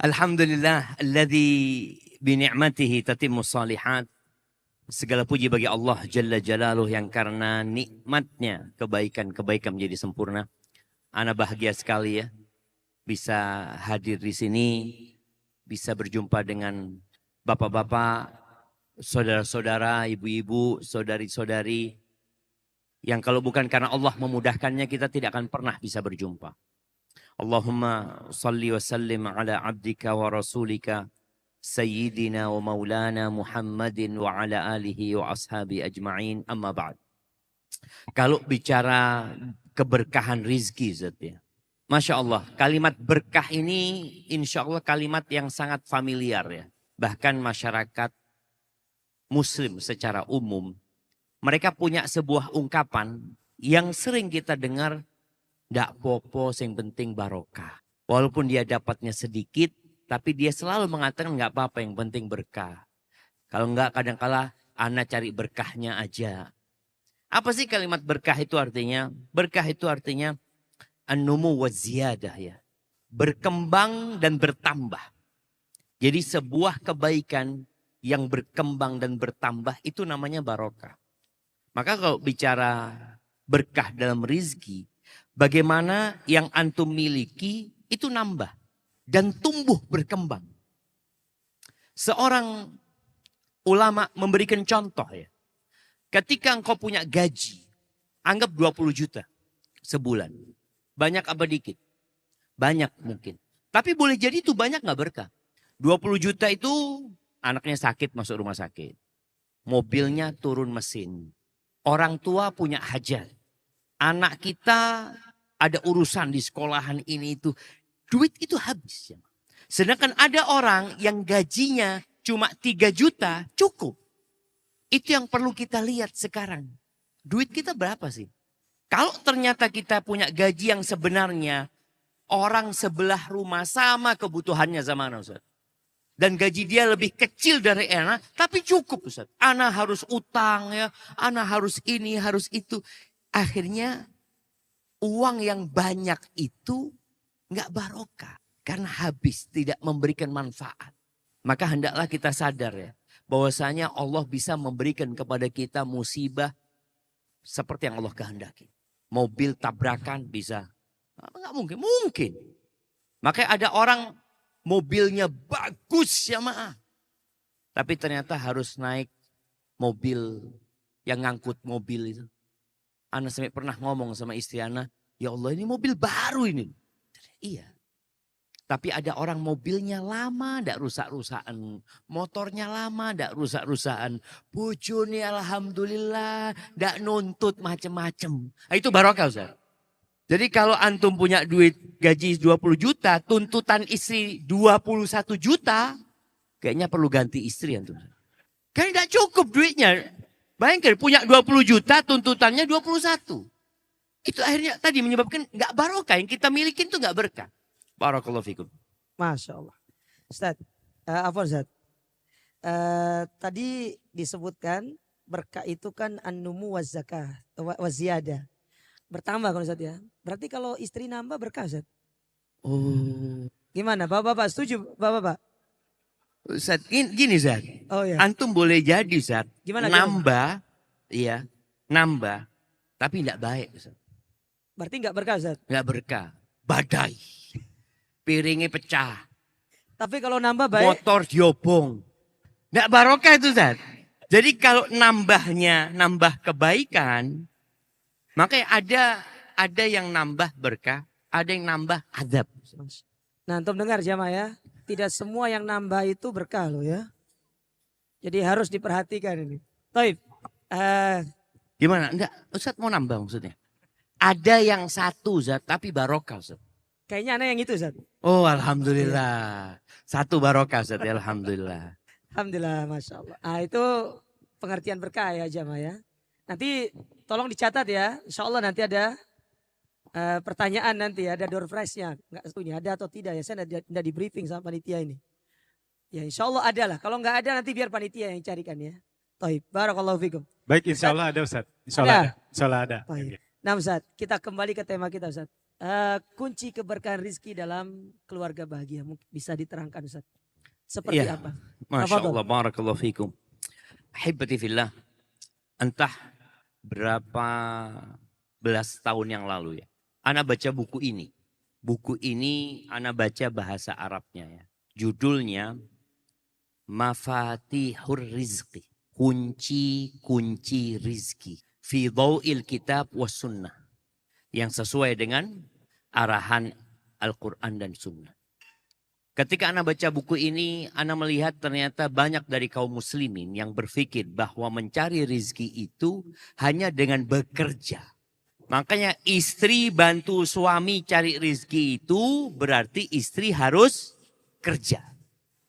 Alhamdulillah alladzi bi ni'matihi tatimmus shalihat. Segala puji bagi Allah Jalla Jalaluh yang karena nikmatnya kebaikan-kebaikan menjadi sempurna. Ana bahagia sekali ya bisa hadir di sini, bisa berjumpa dengan bapak-bapak, saudara-saudara, ibu-ibu, saudari-saudari yang kalau bukan karena Allah memudahkannya kita tidak akan pernah bisa berjumpa. Allahumma salli wa sallim ala abdika wa rasulika Sayyidina wa maulana Muhammadin wa ala alihi wa ashabi ajma'in, amma ba'd. Kalau bicara keberkahan rizki Zat ya, Masya Allah, kalimat berkah ini insya Allah kalimat yang sangat familiar ya. Bahkan masyarakat muslim secara umum, mereka punya sebuah ungkapan yang sering kita dengar, ndak popo sing penting barokah. Walaupun dia dapatnya sedikit, tapi dia selalu mengatakan nggak apa-apa yang penting berkah. Kalau enggak kadang-kala ana cari berkahnya aja. Apa sih kalimat berkah itu artinya? Berkah itu artinya an-numu wa ziyadah ya. Berkembang dan bertambah. Jadi sebuah kebaikan yang berkembang dan bertambah itu namanya barokah. Maka kalau bicara berkah dalam rizki, bagaimana yang antum miliki itu nambah dan tumbuh berkembang. Seorang ulama memberikan contoh ya. Ketika engkau punya gaji, anggap 20 juta sebulan. Banyak apa dikit? Banyak mungkin. Tapi boleh jadi itu banyak gak berkah. 20 juta itu anaknya sakit masuk rumah sakit. Mobilnya turun mesin. Orang tua punya hajat. Anak kita ada urusan di sekolahan ini itu. Duit itu habis. Ya. Sedangkan ada orang yang gajinya cuma 3 juta cukup. Itu yang perlu kita lihat sekarang. Duit kita berapa sih? Kalau ternyata kita punya gaji yang sebenarnya orang sebelah rumah sama kebutuhannya sama anak Ustaz. Dan gaji dia lebih kecil dari anak, tapi cukup Ustaz. Anak harus utang ya, anak harus ini, harus itu. Akhirnya uang yang banyak itu nggak barokah. Karena habis, tidak memberikan manfaat. Maka hendaklah kita sadar ya. Bahwasanya Allah bisa memberikan kepada kita musibah seperti yang Allah kehendaki. Mobil tabrakan bisa. Nggak mungkin, mungkin. Makanya ada orang mobilnya bagus ya maaf. Tapi ternyata harus naik mobil yang ngangkut mobil itu. Ana sampai pernah ngomong sama istri Ana, ya Allah ini mobil baru ini. Iya. Tapi ada orang mobilnya lama, ndak rusak-rusakan. Motornya lama, ndak rusak-rusakan. Bojone alhamdulillah, ndak nuntut macem-macem. Nah, itu barokah Ustaz. Jadi kalau antum punya duit gaji 20 juta, tuntutan istri 21 juta, kayaknya perlu ganti istri antum. Kan ndak cukup duitnya. Bayangkan punya 20 juta, tuntutannya 21. Itu akhirnya tadi menyebabkan nggak barokah. Yang kita milikin itu nggak berkah. Barakallahu fikum. Masya Allah. Ustaz, Ustaz. Tadi disebutkan berkah itu kan an-numu wa zakah wa ziyadah. Bertambah kan Ustaz ya. Berarti kalau istri nambah berkah Ustaz. Oh. Gimana Bapak-bapak setuju Bapak-bapak? Ustaz, gini Ustaz. Oh ya. Antum boleh jadi Ustaz. Gimana? Nambah, iya, nambah. Tapi tidak baik Ustaz. Berarti enggak berkah Ustaz? Enggak berkah. Badai. Piringnya pecah. Tapi kalau nambah baik. Motor diobong. Enggak barokah itu Ustaz. Jadi kalau nambah kebaikan, makanya ada yang nambah berkah, ada yang nambah azab. Nah, antum dengar jamaah ya, tidak semua yang nambah itu berkah loh ya. Jadi harus diperhatikan ini. Taib. Gimana? Enggak, Ustaz mau nambah maksudnya. Ada yang satu Ustaz, tapi barokah Ustaz. Kayaknya aneh yang itu Ustaz. Oh alhamdulillah. Satu barokah Ustaz ya, alhamdulillah. Alhamdulillah, Masya Allah. Itu pengertian berkah ya jamaah ya. Nanti tolong dicatat ya. Insya Allah nanti ada pertanyaan nanti ada door prize-nya. Nggak tahu ini ada atau tidak ya. Saya tidak di briefing sama panitia ini. Ya insya Allah ada lah. Kalau nggak ada nanti biar panitia yang carikan ya. Taib. Barakallahu fikum. Baik insya Allah ada Ustaz. Insya Allah ada. Insya Allah ada. Nah Ustaz, kita kembali ke tema kita Ustaz. kunci keberkahan rizki dalam keluarga bahagia. Mungkin bisa diterangkan Ustaz. Seperti Iya. apa? Masya Tafadhol. Allah, barakallahu fikum. Ahibati fillah, entah berapa belas tahun yang lalu ya. Ana baca buku ini. Buku ini ana baca bahasa Arabnya ya. Judulnya Mafatihur Rizqi. Kunci-kunci rizki. Fi dhaw'il kitab was sunnah. Yang sesuai dengan arahan Al-Quran dan sunnah. Ketika Ana baca buku ini, Ana melihat ternyata banyak dari kaum muslimin yang berpikir bahwa mencari rizki itu hanya dengan bekerja. Makanya istri bantu suami cari rizki itu berarti istri harus kerja.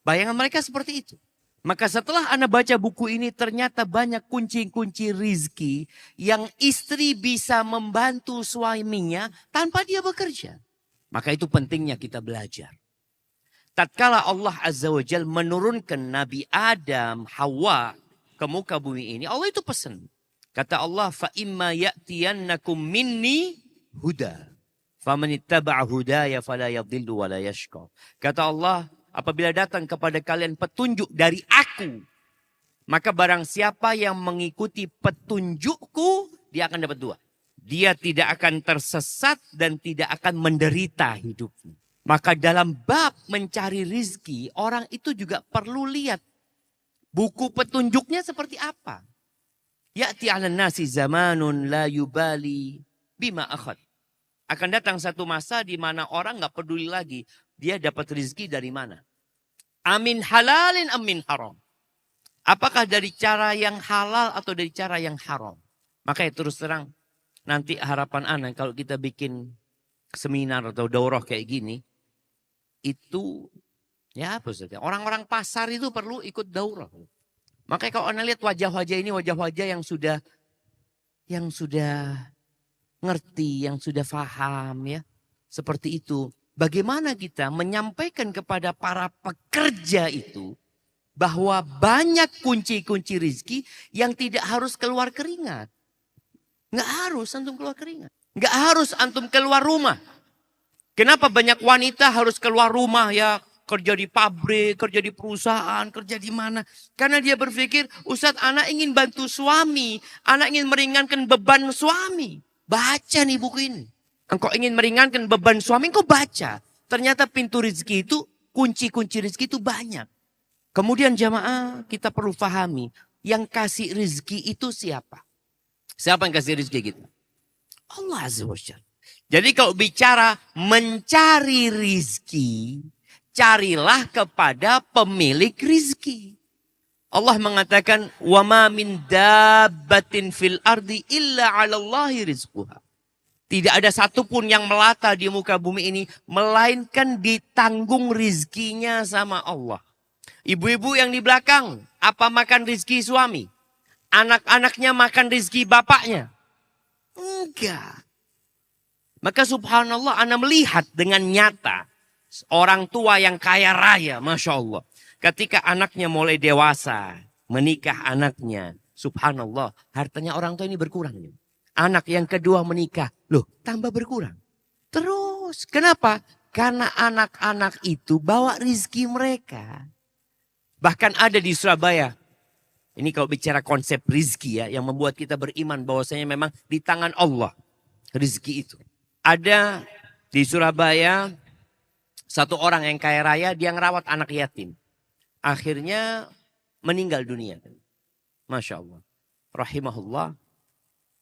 Bayangan mereka seperti itu. Maka setelah Ana baca buku ini ternyata banyak kunci-kunci rizki yang istri bisa membantu suaminya tanpa dia bekerja. Maka itu pentingnya kita belajar. Tatkala Allah Azza wa Jal menurunkan Nabi Adam, Hawa ke muka bumi ini, Allah itu pesan. Kata Allah, فَإِمَّا يَأْتِيَنَّكُمْ مِنِّي huda. فَمَنِ اتَّبَعَ هُدَايَ فَلَا يَضِلُّ وَلَا يَشْقَى. Kata Allah, apabila datang kepada kalian petunjuk dari aku, maka barang siapa yang mengikuti petunjukku, dia akan dapat dua. Dia tidak akan tersesat dan tidak akan menderita hidupnya. Maka dalam bab mencari rizki, orang itu juga perlu lihat buku petunjuknya seperti apa. Ya'ti 'alan nasi zamanun la yubali bima akhad. Akan datang satu masa di mana orang nggak peduli lagi dia dapat rizki dari mana. Amin halalin amin haram. Apakah dari cara yang halal atau dari cara yang haram. Makanya terus terang nanti harapan ana kalau kita bikin seminar atau daurah kayak gini. Itu ya apa saja. Orang-orang pasar itu perlu ikut daurah. Makanya kalau Anda lihat wajah-wajah ini wajah-wajah yang sudah ngerti, yang sudah paham ya. Seperti itu. Bagaimana kita menyampaikan kepada para pekerja itu bahwa banyak kunci-kunci rizki yang tidak harus keluar keringat. Nggak harus antum keluar keringat. Nggak harus antum keluar rumah. Kenapa banyak wanita harus keluar rumah ya, kerja di pabrik, kerja di perusahaan, kerja di mana. Karena dia berpikir, Ustadz anak ingin bantu suami, anak ingin meringankan beban suami. Baca nih buku ini. Engkau ingin meringankan beban suami, engkau baca. Ternyata pintu rezeki itu, kunci-kunci rezeki itu banyak. Kemudian jamaah kita perlu pahami, yang kasih rezeki itu siapa? Siapa yang kasih rezeki kita? Allah Azza wa Jalla. Jadi kalau bicara mencari rizki, carilah kepada pemilik rizki. Allah mengatakan, وَمَا مِنْ دَابَّةٍ فِي الْأَرْضِ إِلَّا عَلَى اللَّهِ رِزْقُهَا. Tidak ada satupun yang melata di muka bumi ini, melainkan ditanggung rizkinya sama Allah. Ibu-ibu yang di belakang, apa makan rizki suami? Anak-anaknya makan rizki bapaknya? Enggak. Maka subhanallah Anda melihat dengan nyata orang tua yang kaya raya, Masya Allah. Ketika anaknya mulai dewasa, menikah anaknya, subhanallah hartanya orang tua ini berkurang. Anak yang kedua menikah, loh tambah berkurang. Terus, kenapa? Karena anak-anak itu bawa rizki mereka. Bahkan ada di Surabaya, ini kalau bicara konsep rizki ya, yang membuat kita beriman bahwasanya memang di tangan Allah rizki itu. Ada di Surabaya satu orang yang kaya raya, dia ngerawat anak yatim. Akhirnya meninggal dunia. Masya Allah. Rahimahullah.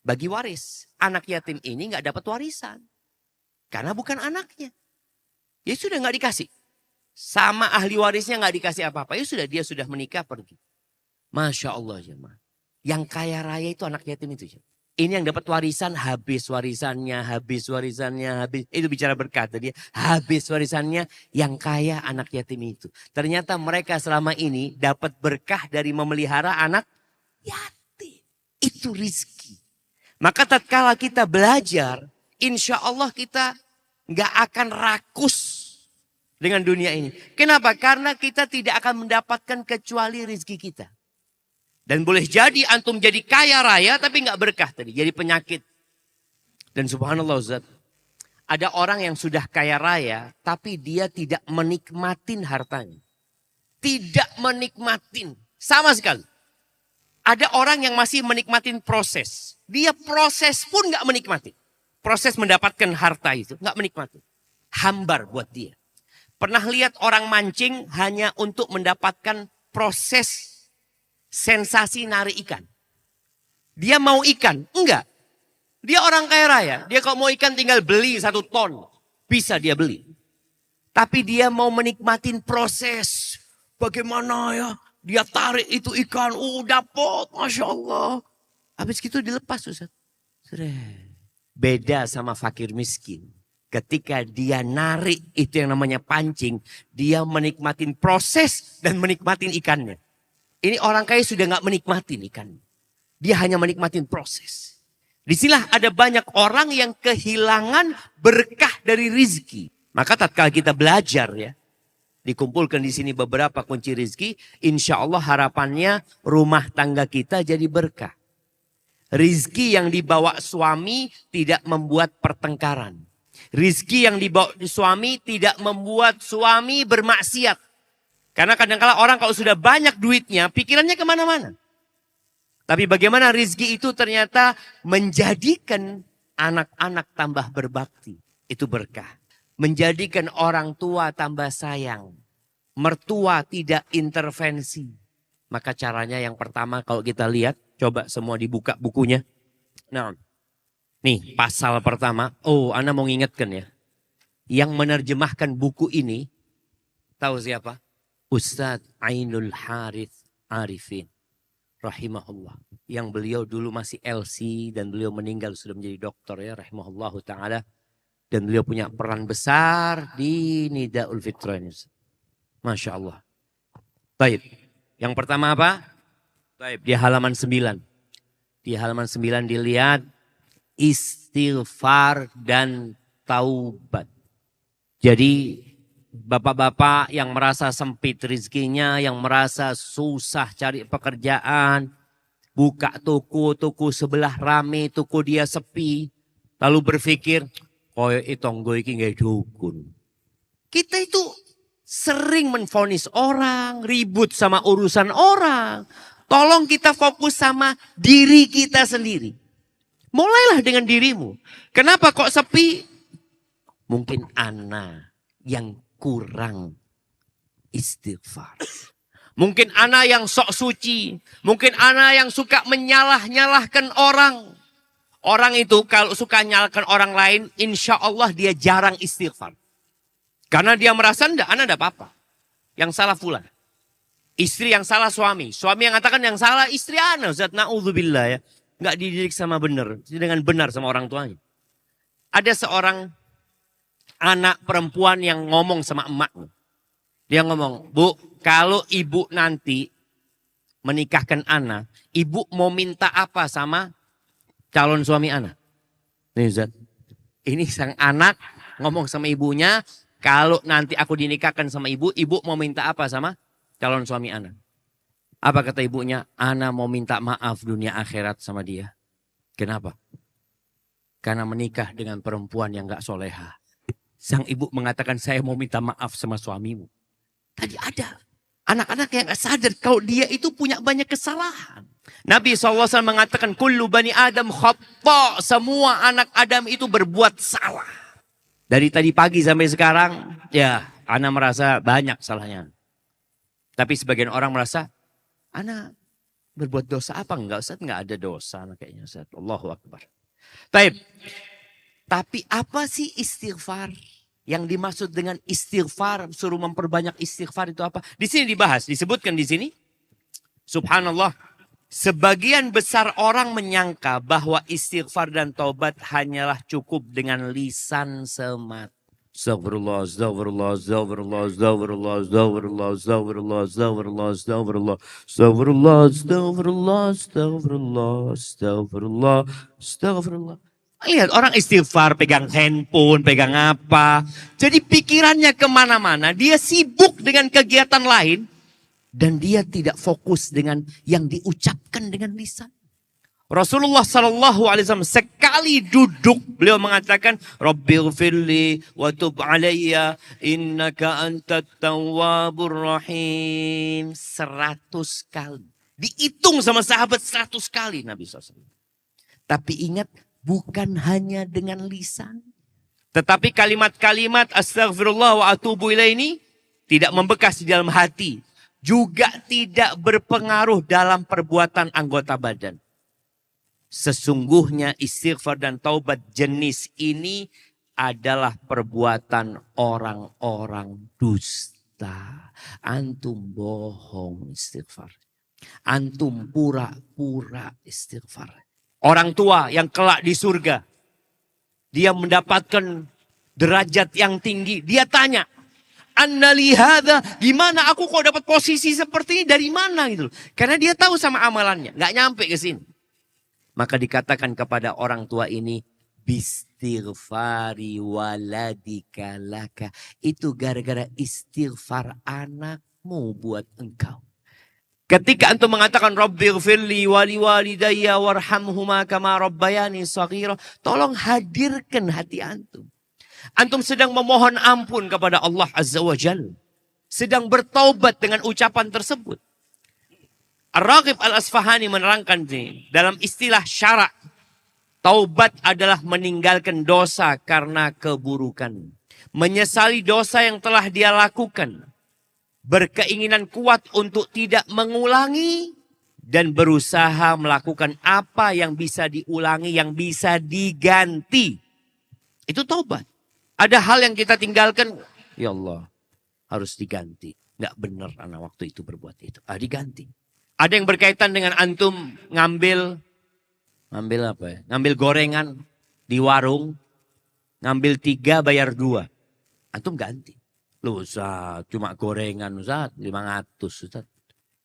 Bagi waris. Anak yatim ini gak dapat warisan. Karena bukan anaknya. Ya sudah gak dikasih. Sama ahli warisnya gak dikasih apa-apa. Ya sudah, dia sudah menikah pergi. Masya Allah jemaah. Yang kaya raya itu anak yatim itu. Ini yang dapat warisan, habis warisannya, habis. Itu bicara berkah tadi. Habis warisannya, yang kaya anak yatim itu. Ternyata mereka selama ini dapat berkah dari memelihara anak yatim. Itu rizki. Maka tatkala kita belajar, insya Allah kita nggak akan rakus dengan dunia ini. Kenapa? Karena kita tidak akan mendapatkan kecuali rizki kita. Dan boleh jadi antum jadi kaya raya tapi nggak berkah tadi. Jadi penyakit. Dan subhanallah Ustaz. Ada orang yang sudah kaya raya, tapi dia tidak menikmatin hartanya. Tidak menikmatin, sama sekali. Ada orang yang masih menikmatin proses. Dia proses pun gak menikmati. Proses mendapatkan harta itu gak menikmati. Hambar buat dia. Pernah lihat orang mancing hanya untuk mendapatkan proses sensasi narik ikan. Dia mau ikan? Enggak. Dia orang kaya raya. Dia kalau mau ikan tinggal beli 1 ton. Bisa dia beli. Tapi dia mau menikmatin proses. Bagaimana ya? Dia tarik itu ikan. Dapat. Masya Allah. Habis gitu dilepas Ustaz. Beda sama fakir miskin. Ketika dia narik itu yang namanya pancing. Dia menikmatin proses dan menikmatin ikannya. Ini orang kaya sudah gak menikmatin ikannya. Dia hanya menikmatin proses. Disinilah ada banyak orang yang kehilangan berkah dari rizki. Maka tatkala kita belajar ya, dikumpulkan di sini beberapa kunci rizki, insya Allah harapannya rumah tangga kita jadi berkah. Rizki yang dibawa suami tidak membuat pertengkaran. Rizki yang dibawa suami tidak membuat suami bermaksiat. Karena kadang-kala orang kalau sudah banyak duitnya, pikirannya kemana-mana. Tapi bagaimana rizki itu ternyata menjadikan anak-anak tambah berbakti. Itu berkah. Menjadikan orang tua tambah sayang. Mertua tidak intervensi. Maka caranya yang pertama kalau kita lihat. Coba semua dibuka bukunya. Nah, nih pasal pertama. Ana mau ngingetkan ya. Yang menerjemahkan buku ini. Tahu siapa? Ustadz Ainul Harith Arifin. Rahimahullah. Yang beliau dulu masih LC dan beliau meninggal sudah menjadi doktor ya. Rahimahullahu ta'ala. Dan beliau punya peran besar di Nidaul Fitrah ini. Masya Allah. Baik. Yang pertama apa? Baik. Di halaman 9. Di halaman 9 dilihat istighfar dan taubat. Jadi bapak-bapak yang merasa sempit rezekinya, yang merasa susah cari pekerjaan, buka toko sebelah rame, toko dia sepi, lalu berpikir, koyo tonggo iki nggak dukun. Kita itu sering menvonis orang, ribut sama urusan orang. Tolong kita fokus sama diri kita sendiri. Mulailah dengan dirimu. Kenapa kok sepi? Mungkin ana yang kurang istighfar. Mungkin ana yang sok suci. Mungkin ana yang suka menyalah-nyalahkan orang. Orang itu kalau suka nyalahkan orang lain, insya Allah dia jarang istighfar. Karena dia merasa ana enggak apa-apa. Yang salah fulan. Istri yang salah suami. Suami yang mengatakan yang salah istri ana. Ustaz, na'udzubillah ya. Enggak dididik sama benar. Dengan benar sama orang tuanya. Ada seorang anak perempuan yang ngomong sama emaknya. Dia ngomong, Bu, kalau ibu nanti menikahkan anak, ibu mau minta apa sama calon suami anak? Nih Ustaz, ini sang anak ngomong sama ibunya, kalau nanti aku dinikahkan sama ibu, ibu mau minta apa sama calon suami anak? Apa kata ibunya? Anak mau minta maaf dunia akhirat sama dia. Kenapa? Karena menikah dengan perempuan yang gak soleha. Sang ibu mengatakan saya mau minta maaf sama suamimu. Tadi ada anak-anak yang gak sadar kalau dia itu punya banyak kesalahan. Nabi SAW mengatakan kullu bani Adam khata. Semua anak Adam itu berbuat salah. Dari tadi pagi sampai sekarang ya anak merasa banyak salahnya. Tapi sebagian orang merasa anak berbuat dosa apa? Enggak Ustaz, enggak ada dosa kayaknya Ustaz. Allahu Akbar. Baik. Tapi apa sih istighfar? Yang dimaksud dengan istighfar, suruh memperbanyak istighfar itu apa? Di sini dibahas, disebutkan di sini. Subhanallah, sebagian besar orang menyangka bahwa istighfar dan taubat hanyalah cukup dengan lisan semata. Astagfirullah, astagfirullah, astagfirullah, astagfirullah, astagfirullah, astagfirullah, astagfirullah, astagfirullah, astagfirullah, astagfirullah, astagfirullah, astagfirullah, astagfirullah. Lihat orang istighfar, pegang handphone, pegang apa. Jadi pikirannya kemana-mana. Dia sibuk dengan kegiatan lain. Dan dia tidak fokus dengan yang diucapkan dengan lisan. Rasulullah Sallallahu Alaihi Wasallam sekali duduk beliau mengatakan, Rabbighfirli wa tub alayya innaka antat tawwabur rahim. 100 kali. Dihitung sama sahabat 100 kali Nabi SAW. Tapi ingat, bukan hanya dengan lisan. Tetapi kalimat-kalimat astaghfirullah wa atubu ilaih ini tidak membekas di dalam hati. Juga tidak berpengaruh dalam perbuatan anggota badan. Sesungguhnya istighfar dan taubat jenis ini adalah perbuatan orang-orang dusta. Antum bohong istighfar. Antum pura-pura istighfar. Orang tua yang kelak di surga. Dia mendapatkan derajat yang tinggi. Dia tanya, annali hadza, gimana aku kok dapat posisi seperti ini, dari mana gitu. Karena dia tahu sama amalannya, nggak nyampe ke sini. Maka dikatakan kepada orang tua ini, bistighfari waladika laka. Itu gara-gara istighfar anakmu buat engkau. Ketika antum mengatakan Rabbighfirli wali walidayya warhamhuma kama rabbayani shaghira, tolong hadirkan hati antum. Antum sedang memohon ampun kepada Allah Azza wa Jalla. Sedang bertaubat dengan ucapan tersebut. Ar-Raghib Al-Asfahani menerangkan ini dalam istilah syara. Taubat adalah meninggalkan dosa karena keburukan. Menyesali dosa yang telah dia lakukan. Berkeinginan kuat untuk tidak mengulangi. Dan berusaha melakukan apa yang bisa diulangi, yang bisa diganti. Itu taubat. Ada hal yang kita tinggalkan. Ya Allah, harus diganti. Nggak benar anak waktu itu berbuat itu. Diganti. Ada yang berkaitan dengan antum ngambil apa ya? Ngambil gorengan di warung, ngambil 3 bayar 2. Antum ganti. Loh Ustaz, cuma gorengan Ustaz, 500 Ustaz.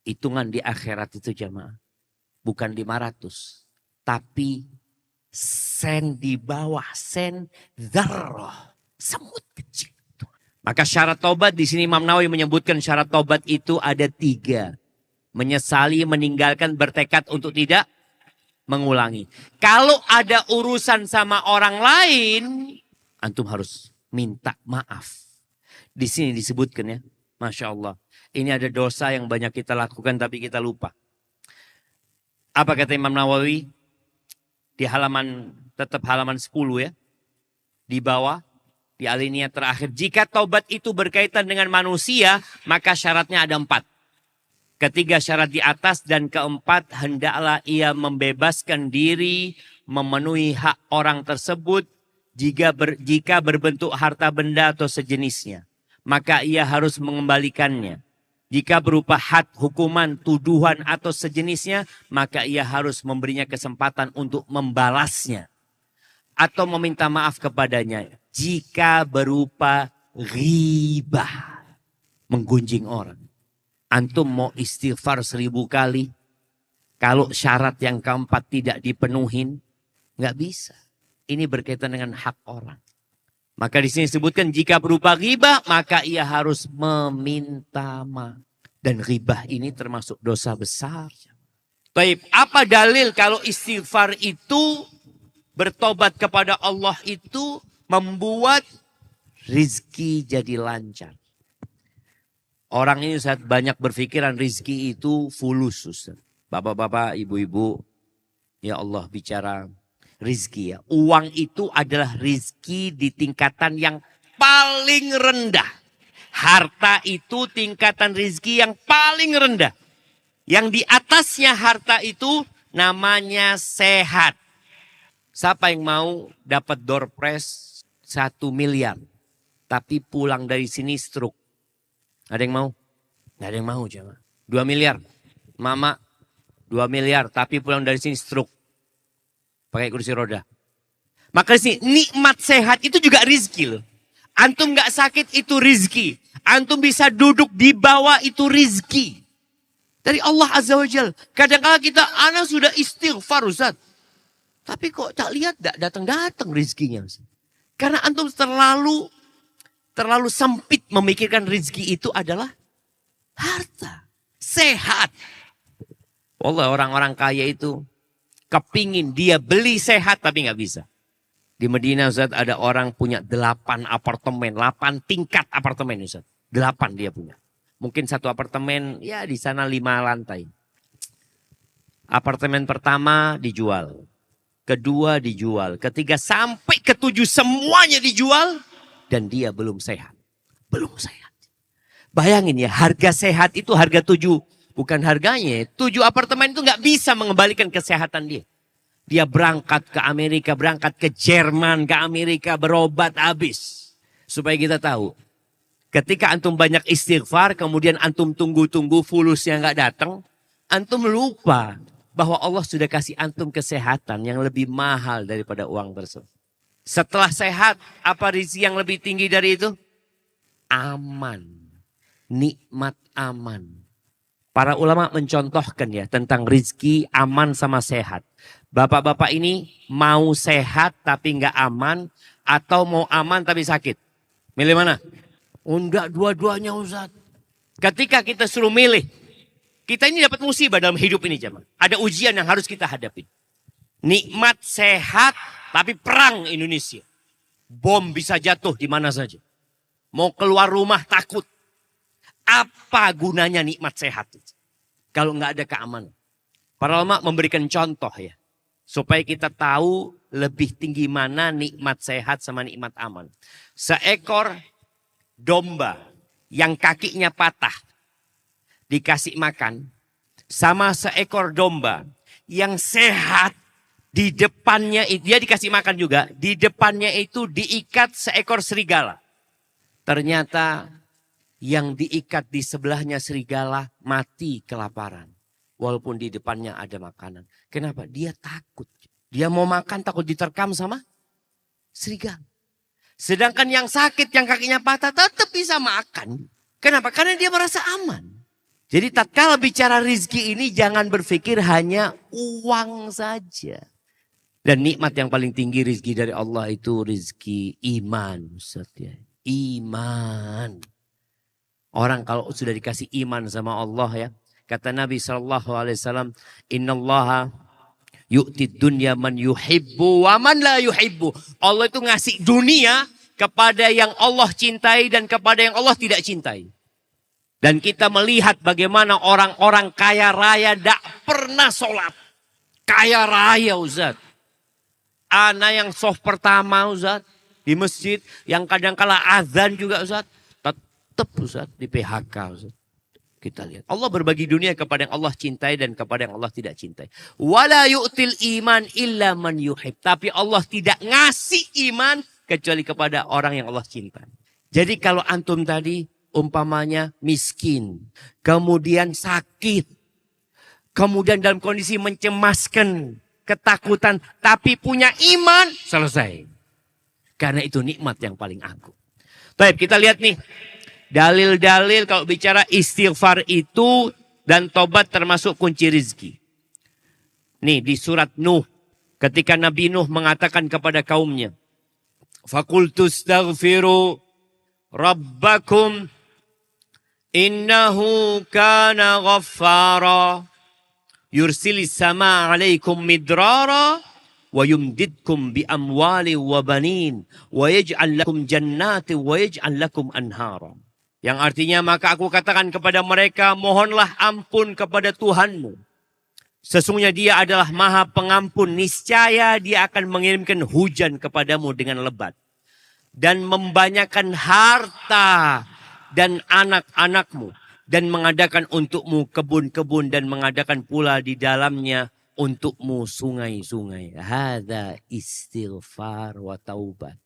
Hitungan di akhirat itu jamaah. Bukan 500. Tapi sen di bawah, sen dzarrah. Semut kecil. Maka syarat taubat di sini Imam Nawawi menyebutkan syarat taubat itu ada 3. Menyesali, meninggalkan, bertekad untuk tidak mengulangi. Kalau ada urusan sama orang lain, antum harus minta maaf. Di sini disebutkan ya, Masya Allah. Ini ada dosa yang banyak kita lakukan tapi kita lupa. Apa kata Imam Nawawi? Di halaman, tetap halaman 10 ya. Di bawah, di alinea terakhir. Jika taubat itu berkaitan dengan manusia, maka syaratnya ada 4. Ketiga syarat di atas dan keempat, hendaklah ia membebaskan diri, memenuhi hak orang tersebut. Jika berbentuk harta benda atau sejenisnya, maka ia harus mengembalikannya. Jika berupa had, hukuman, tuduhan atau sejenisnya, maka ia harus memberinya kesempatan untuk membalasnya. Atau meminta maaf kepadanya. Jika berupa ghibah, menggunjing orang. Antum mau istighfar 1000 kali. Kalau syarat yang keempat tidak dipenuhin, nggak bisa. Ini berkaitan dengan hak orang. Maka di sini disebutkan jika berupa ghibah, maka ia harus meminta maaf. Dan ghibah ini termasuk dosa besar. Baik, apa dalil kalau istighfar itu, bertobat kepada Allah itu membuat rizki jadi lancar? Orang ini saat banyak berpikiran rizki itu fulus. Ustaz. Bapak-bapak, ibu-ibu, ya Allah bicara rizki ya. Uang itu adalah rizki di tingkatan yang paling rendah. Harta itu tingkatan rizki yang paling rendah. Yang di atasnya harta itu namanya sehat. Siapa yang mau dapat door prize 1 miliar. Tapi pulang dari sini stroke. Ada yang mau? Nggak ada yang mau. 2 miliar. Mama 2 miliar. Tapi pulang dari sini stroke. Pakai kursi roda. Maka di sini nikmat sehat itu juga rizki loh. Antum nggak sakit itu rizki. Antum bisa duduk di bawah itu rizki. Dari Allah Azza wa Jalla. Kadang-kadang kita anak sudah istighfar Ustaz. Tapi kok tak lihat datang-datang rizkinya. Ustaz. Karena antum terlalu sempit memikirkan rizki itu adalah harta. Sehat. Wallah orang-orang kaya itu kepingin dia beli sehat tapi nggak bisa. Di Madinah Ustaz ada orang punya 8 apartemen, 8 tingkat apartemen Ustaz. 8 dia punya. Mungkin satu apartemen ya di sana 5 lantai. Apartemen pertama dijual. Kedua dijual. Ketiga sampai ke-7 semuanya dijual. Dan dia belum sehat. Belum sehat. Bayangin ya harga sehat itu harga 7. Bukan harganya. 7 apartemen itu nggak bisa mengembalikan kesehatan dia. Dia berangkat ke Amerika, berangkat ke Jerman, ke Amerika, berobat habis. Supaya kita tahu. Ketika antum banyak istighfar, kemudian antum tunggu-tunggu fulusnya nggak datang. Antum lupa bahwa Allah sudah kasih antum kesehatan yang lebih mahal daripada uang tersebut. Setelah sehat, apa rizki yang lebih tinggi dari itu? Aman. Nikmat aman. Para ulama mencontohkan ya tentang rizki aman sama sehat. Bapak-bapak ini mau sehat tapi nggak aman atau mau aman tapi sakit? Milih mana? Oh enggak, dua-duanya Ustaz. Ketika kita suruh milih, kita ini dapat musibah dalam hidup ini jemaah. Ada ujian yang harus kita hadapi. Nikmat sehat tapi perang Indonesia. Bom bisa jatuh di mana saja. Mau keluar rumah takut. Apa gunanya nikmat sehat itu? Kalau nggak ada keamanan. Para ulama memberikan contoh ya. Supaya kita tahu lebih tinggi mana nikmat sehat sama nikmat aman. Seekor domba yang kakinya patah. Dikasih makan. Sama seekor domba yang sehat. Di depannya itu, dia dikasih makan juga. Di depannya itu diikat seekor serigala. Ternyata yang diikat di sebelahnya serigala mati kelaparan. Walaupun di depannya ada makanan. Kenapa? Dia takut. Dia mau makan takut diterkam sama serigala. Sedangkan yang sakit, yang kakinya patah tetap bisa makan. Kenapa? Karena dia merasa aman. Jadi tatkala bicara rizki ini jangan berpikir hanya uang saja. Dan nikmat yang paling tinggi rizki dari Allah itu rizki iman. Ustaz ya. Iman. Orang kalau sudah dikasih iman sama Allah ya. Kata Nabi SAW, Innallaha yu'tid dunya man yuhibbu wa man la yuhibbu. Allah itu ngasih dunia kepada yang Allah cintai dan kepada yang Allah tidak cintai. Dan kita melihat bagaimana orang-orang kaya raya tidak pernah sholat. Kaya raya Ustaz. Anak yang soft pertama Ustaz. Di masjid yang kadang-kala azan juga Ustaz. Tetap Ustaz di PHK Ustaz. Kita lihat. Allah berbagi dunia kepada yang Allah cintai dan kepada yang Allah tidak cintai. Wala yu'til iman illa man yuhib. Tapi Allah tidak ngasih iman kecuali kepada orang yang Allah cintai. Jadi kalau antum tadi umpamanya miskin. Kemudian sakit. Kemudian dalam kondisi mencemaskan. Ketakutan. Tapi punya iman. Selesai. Karena itu nikmat yang paling agung. Baik kita lihat nih. Dalil-dalil kalau bicara istighfar itu dan tobat termasuk kunci rizki. Nih di surat Nuh. Ketika Nabi Nuh mengatakan kepada kaumnya. Fakultu astaghfiru rabbakum innahu kana ghaffara. Yursilis sama alaikum midrara. Wa yumdidkum bi amwali wa banin. Wa yaj'al lakum jannati wa yaj'al lakum anhara. Yang artinya maka aku katakan kepada mereka mohonlah ampun kepada Tuhanmu. Sesungguhnya dia adalah maha pengampun. Niscaya dia akan mengirimkan hujan kepadamu dengan lebat. Dan membanyakan harta dan anak-anakmu. Dan mengadakan untukmu kebun-kebun dan mengadakan pula di dalamnya untukmu sungai-sungai. Hada istighfar wa taubat.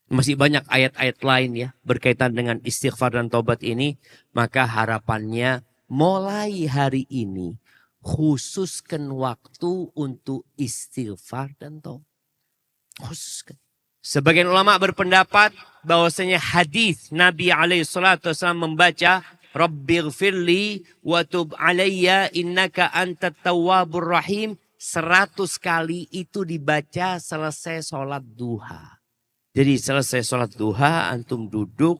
Masih banyak ayat-ayat lain ya berkaitan dengan istighfar dan taubat ini. Maka harapannya mulai hari ini khususkan waktu untuk istighfar dan taubat. Khususkan. Sebagian ulama berpendapat bahwasanya hadis Nabi SAW membaca Rabbighfirli wa tub alayya innaka antat tawwabur rahim 100 kali itu dibaca selesai sholat duha. Jadi selesai sholat duha, antum duduk,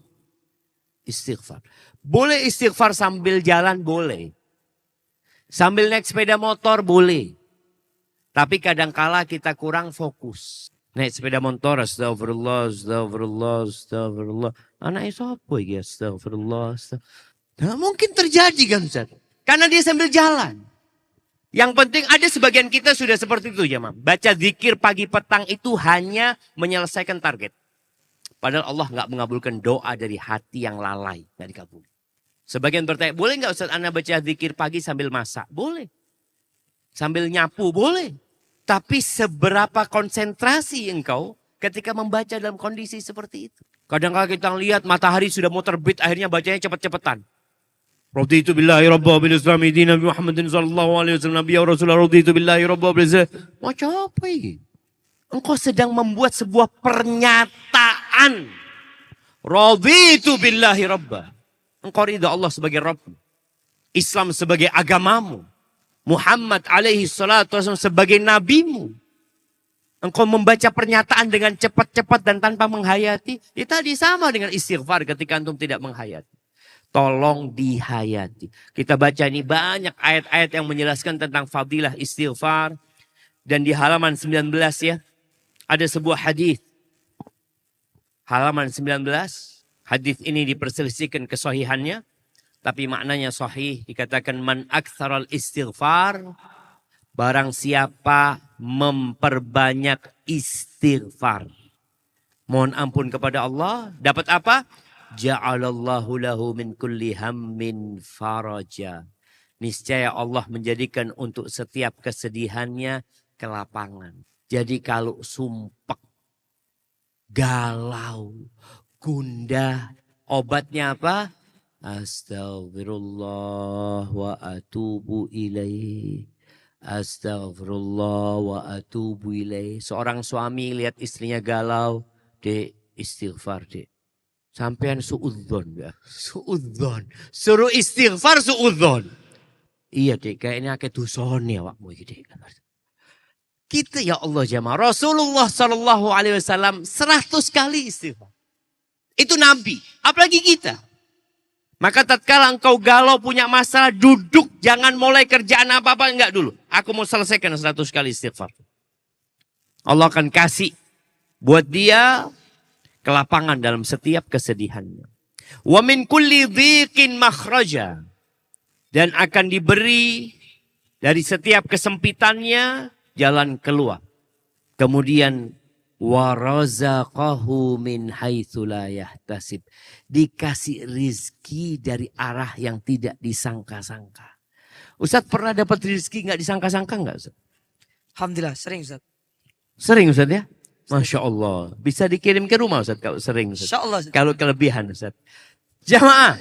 istighfar. Boleh istighfar sambil jalan, boleh. Sambil naik sepeda motor, boleh. Tapi kadangkala kita kurang fokus. Naik sepeda motor, astagfirullah, astagfirullah, astagfirullah. Anaknya siapa ya, astagfirullah, astagfirullah. Nah, mungkin terjadi kan Ustaz. Karena dia sambil jalan. Yang penting ada sebagian kita sudah seperti itu ya, Mam. Baca zikir pagi petang itu hanya menyelesaikan target. Padahal Allah nggak mengabulkan doa dari hati yang lalai. Nggak dikabul. Sebagian bertanya, boleh nggak Ustaz Anda baca zikir pagi sambil masak? Boleh. Sambil nyapu? Boleh. Tapi seberapa konsentrasi engkau ketika membaca dalam kondisi seperti itu? Kadang-kadang kita lihat matahari sudah mau terbit, akhirnya bacanya cepet-cepetan. Raditu billahi rabba bil islami dina bi Muhammadin sallallahu alaihi wasallam nabiyya wa rasulullah raditu billahi rabba bil islami. Macam apa ini? Engkau sedang membuat sebuah pernyataan. Raditu billahi rabba. Engkau ridha Allah sebagai Rabb. Islam sebagai agamamu. Muhammad alaihi salatu wasallam sebagai nabimu. Engkau membaca pernyataan dengan cepat-cepat dan tanpa menghayati. Itu tadi sama dengan istighfar ketika antum tidak menghayati. Tolong dihayati. Kita baca ini banyak ayat-ayat yang menjelaskan tentang fadilah istighfar. Dan di halaman 19 ya. Ada sebuah hadis. Halaman 19. Hadis ini diperselisihkan kesahihannya. Tapi maknanya sahih. Dikatakan man aktsaral istighfar. Barang siapa memperbanyak istighfar. Mohon ampun kepada Allah. Dapat apa? Ja'alallahu lahu min kulli hammin faraja. Niscaya Allah menjadikan untuk setiap kesedihannya kelapangan. Jadi kalau sumpek, galau, gundah, obatnya apa? Astaghfirullah wa atubu ilaih. Astaghfirullah wa atubu ilaih. Seorang suami lihat istrinya galau, dek istighfar dek. Sampean suudzon ya. Suudzon. Suruh istighfar suudzon. Iya dek, kayaknya akeh dosane awakmu iki dek. Kita ya Allah jamaah. Rasulullah sallallahu alaihi wasallam 100 kali istighfar. Itu Nabi, apalagi kita. Maka tatkala engkau galau punya masalah, duduk, jangan mulai kerjaan apa-apa, enggak dulu. Aku mau selesaikan 100 kali istighfar. Allah akan kasih buat dia kelapangan dalam setiap kesedihannya. Wa min kulli dhiqin makhraja. Dan akan diberi dari setiap kesempitannya jalan keluar. Kemudian wa razaqahu min haitsu la yahtasib. Dikasih rizki dari arah yang tidak disangka-sangka. Ustaz pernah dapat rizki nggak disangka-sangka nggak Ustaz? Alhamdulillah sering Ustaz. Sering Ustaz ya? Masya Allah. Bisa dikirim ke rumah Ustaz kalau sering Ustaz. Insya Allah Ustaz. Kalau kelebihan Ustaz. Jamaah.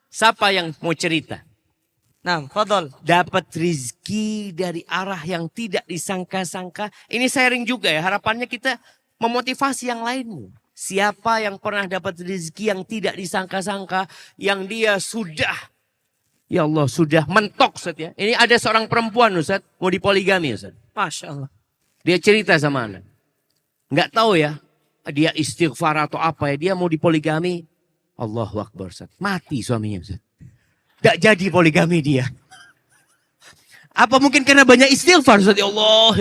Siapa yang mau cerita? Nah, fadol. Dapat rizki dari arah yang tidak disangka-sangka. Ini sharing juga ya. Harapannya kita memotivasi yang lainnya. Siapa yang pernah dapat rizki yang tidak disangka-sangka. Yang dia sudah. Ya Allah sudah mentok Ustaz ya. Ini ada seorang perempuan Ustaz. Mau dipoligami Ustaz. Masya Allah. Dia cerita sama anak. Nggak tahu ya. Dia istighfar atau apa ya. Dia mau dipoligami. Allahu Akbar Ustaz. Mati suaminya Ustaz. Gak jadi poligami dia. Apa mungkin karena banyak istighfar Ustaz? Ya Allah.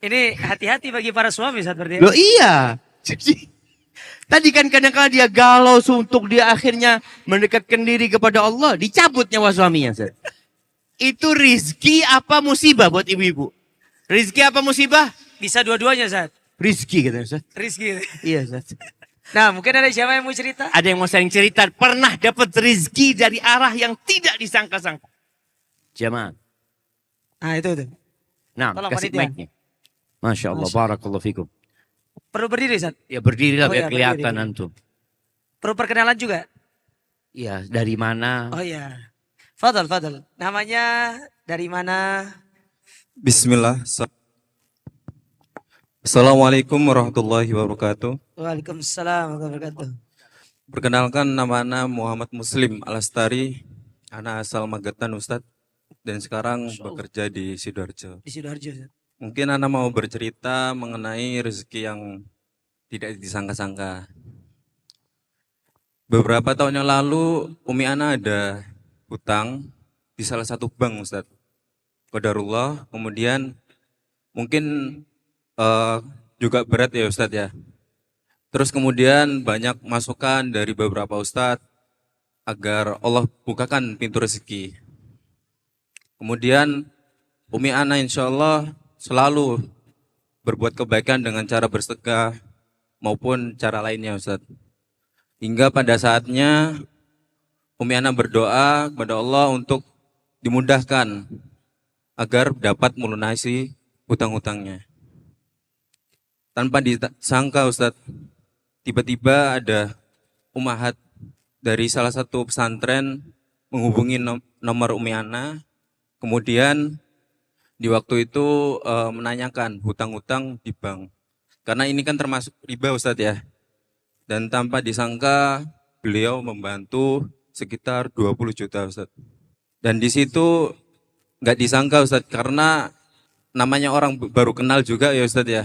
Ini hati-hati bagi para suami Ustaz berarti. Loh iya. Jadi, tadi kan kadang-kadang dia galau untuk dia akhirnya mendekatkan diri kepada Allah. Dicabut nyawa suaminya Ustaz. Itu rizki apa musibah buat ibu-ibu? Rizki apa musibah? Bisa dua-duanya Ustaz. Rizki katanya Ustaz. Rizki. Iya Ustaz. Nah mungkin ada siapa yang mau cerita? Ada yang mau sharing cerita. Pernah dapat rizki dari arah yang tidak disangka-sangka. Jamaah. Nah itu. Nah Tolong kasih panitia. mic-nya. Masya Allah. Barakallahu fikum. Perlu berdiri Ustaz? Ya berdirilah Oh, biar iya, kelihatan berdiri. antum. Perlu perkenalan juga? Iya dari mana? Oh iya. Fadol, Fadol. Namanya dari mana? Bismillah. Assalamualaikum warahmatullahi wabarakatuh. Waalaikumsalam warahmatullahi wabarakatuh. Perkenalkan nama ana Muhammad Muslim Alastari. Ana asal Magetan Ustadz. Dan sekarang bekerja di Sidoarjo. Di Sidoarjo Ustaz. Mungkin ana mau bercerita mengenai rezeki yang tidak disangka-sangka. Beberapa tahun yang lalu Umi ana ada hutang di salah satu bank Ustadz. Qadarullah kemudian Mungkin juga berat ya Ustadz ya. Terus kemudian banyak masukan dari beberapa Ustadz agar Allah bukakan pintu rezeki. Kemudian Umi Ana insya Allah selalu berbuat kebaikan dengan cara bersedekah maupun cara lainnya Ustadz. Hingga pada saatnya Umi Ana berdoa kepada Allah untuk dimudahkan agar dapat melunasi hutang-hutangnya. Tanpa disangka Ustadz, tiba-tiba ada umahat dari salah satu pesantren menghubungi nomor Umi Ana. Kemudian di waktu itu menanyakan hutang-hutang di bank. Karena ini kan termasuk riba Ustadz ya. Dan tanpa disangka beliau membantu sekitar 20 juta Ustadz. Dan di situ nggak disangka Ustadz karena namanya orang baru kenal juga ya Ustadz ya.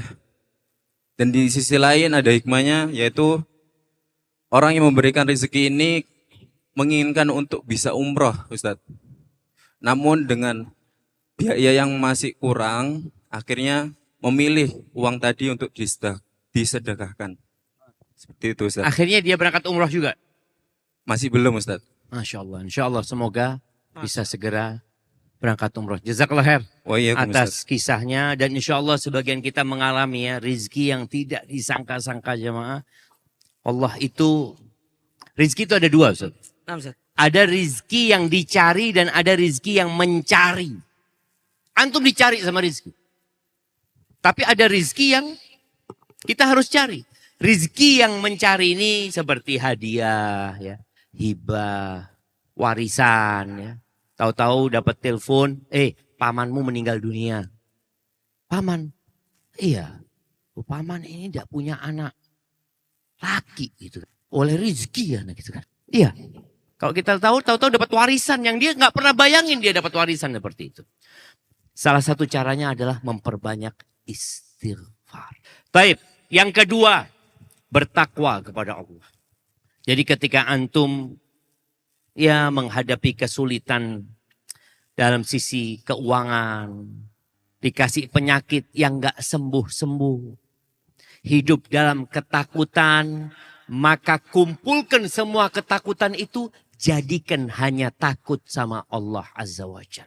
Dan di sisi lain ada hikmahnya yaitu orang yang memberikan rezeki ini menginginkan untuk bisa umroh Ustadz. Namun dengan biaya yang masih kurang akhirnya memilih uang tadi untuk disedekahkan. Seperti itu Ustadz. Akhirnya dia berangkat umroh juga. Masih belum Ustadz. Masya Allah. Insya Allah semoga bisa segera berangkat umroh. Jazakallah khair atas kisahnya. Dan insya Allah sebagian kita mengalami ya rizki yang tidak disangka-sangka jemaah. Allah itu, rizki itu ada dua Ustaz. Ada rizki yang dicari dan ada rizki yang mencari. Antum dicari sama rizki. Tapi ada rizki yang kita harus cari. Rizki yang mencari ini seperti hadiah, ya, hibah, warisan, ya. Tahu-tahu dapat telepon, pamanmu meninggal dunia. Paman, iya, paman ini tidak punya anak laki gitu. Oleh rizki ya, gitu kan. Iya, kalau kita tahu-tahu dapat warisan yang dia nggak pernah bayangin dia dapat warisan seperti itu. Salah satu caranya adalah memperbanyak istighfar. Baik, yang kedua, bertakwa kepada Allah. Jadi ketika antum ya menghadapi kesulitan dalam sisi keuangan, dikasih penyakit yang gak sembuh-sembuh, hidup dalam ketakutan, maka kumpulkan semua ketakutan itu, jadikan hanya takut sama Allah Azza wa Jalla.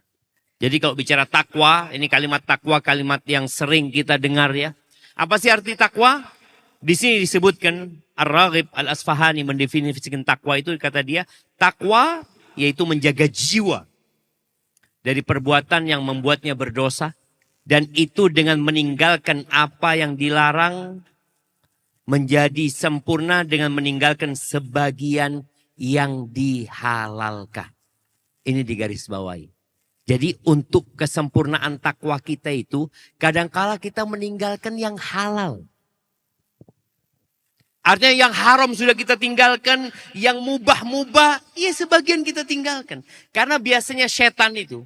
Jadi kalau bicara takwa, ini kalimat takwa kalimat yang sering kita dengar ya. Apa sih arti takwa? Di sini disebutkan Ar-Raghib Al-Asfahani mendefinisikan takwa itu, kata dia, takwa yaitu menjaga jiwa dari perbuatan yang membuatnya berdosa, dan itu dengan meninggalkan apa yang dilarang, menjadi sempurna dengan meninggalkan sebagian yang dihalalkan. Ini digarisbawahi. Jadi untuk kesempurnaan takwa kita itu, kadangkala kita meninggalkan yang halal. Artinya yang haram sudah kita tinggalkan, yang mubah-mubah, ya sebagian kita tinggalkan. Karena biasanya setan itu,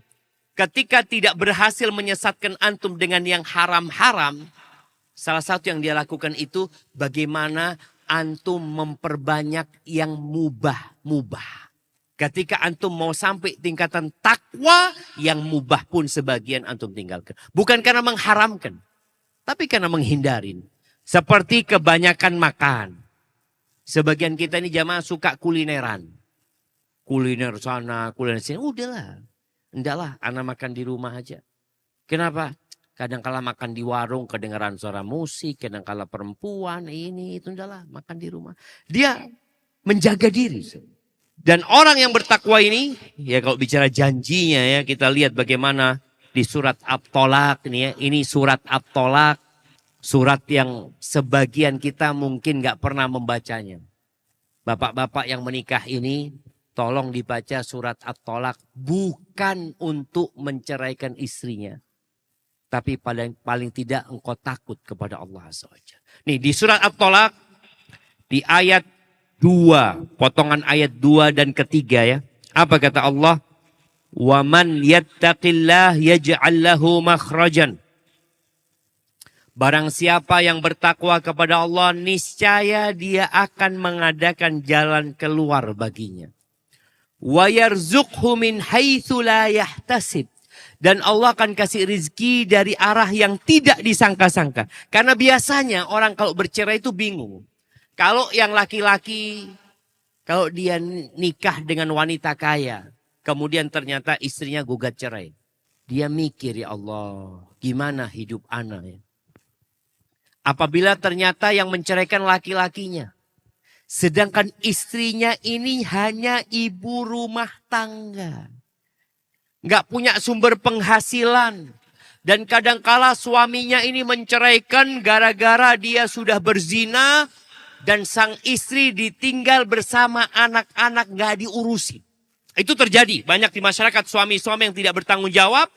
ketika tidak berhasil menyesatkan antum dengan yang haram-haram, salah satu yang dia lakukan itu, bagaimana antum memperbanyak yang mubah-mubah. Ketika antum mau sampai tingkatan takwa, yang mubah pun sebagian antum tinggalkan. Bukan karena mengharamkan, tapi karena menghindarin. Seperti kebanyakan makan. Sebagian kita ini jamaah suka kulineran. Kuliner sana, kuliner sini. Udahlah. Endaklah, anak makan di rumah aja. Kenapa? Kadang-kala makan di warung, kedengaran suara musik. Kadang-kala perempuan, ini, itu. Endaklah, makan di rumah. Dia menjaga diri. Dan orang yang bertakwa ini, ya kalau bicara janjinya ya, kita lihat bagaimana di surat At-Tolak ini ya. Ini surat At-Tolak. Surat yang sebagian kita mungkin gak pernah membacanya. Bapak-bapak yang menikah ini, tolong dibaca surat At-Tolak. Bukan untuk menceraikan istrinya. Tapi paling tidak engkau takut kepada Allah SWT. Nih di surat At-Tolak, di ayat 2, potongan ayat 2 dan ketiga ya. Apa kata Allah? وَمَنْ يَتَّقِ اللَّهِ يَجْعَلْ لَهُ مَخْرَجًا. Barang siapa yang bertakwa kepada Allah, niscaya dia akan mengadakan jalan keluar baginya. Wa yarzuqhu min haitsu la yahtasib. Dan Allah akan kasih rizki dari arah yang tidak disangka-sangka. Karena biasanya orang kalau bercerai itu bingung. Kalau yang laki-laki, kalau dia nikah dengan wanita kaya, kemudian ternyata istrinya gugat cerai. Dia mikir, ya Allah, gimana hidup anak ya. Apabila ternyata yang menceraikan laki-lakinya. Sedangkan istrinya ini hanya ibu rumah tangga. Nggak punya sumber penghasilan. Dan kadangkala suaminya ini menceraikan gara-gara dia sudah berzina. Dan sang istri ditinggal bersama anak-anak nggak diurusi. Itu terjadi banyak di masyarakat, suami-suami yang tidak bertanggung jawab.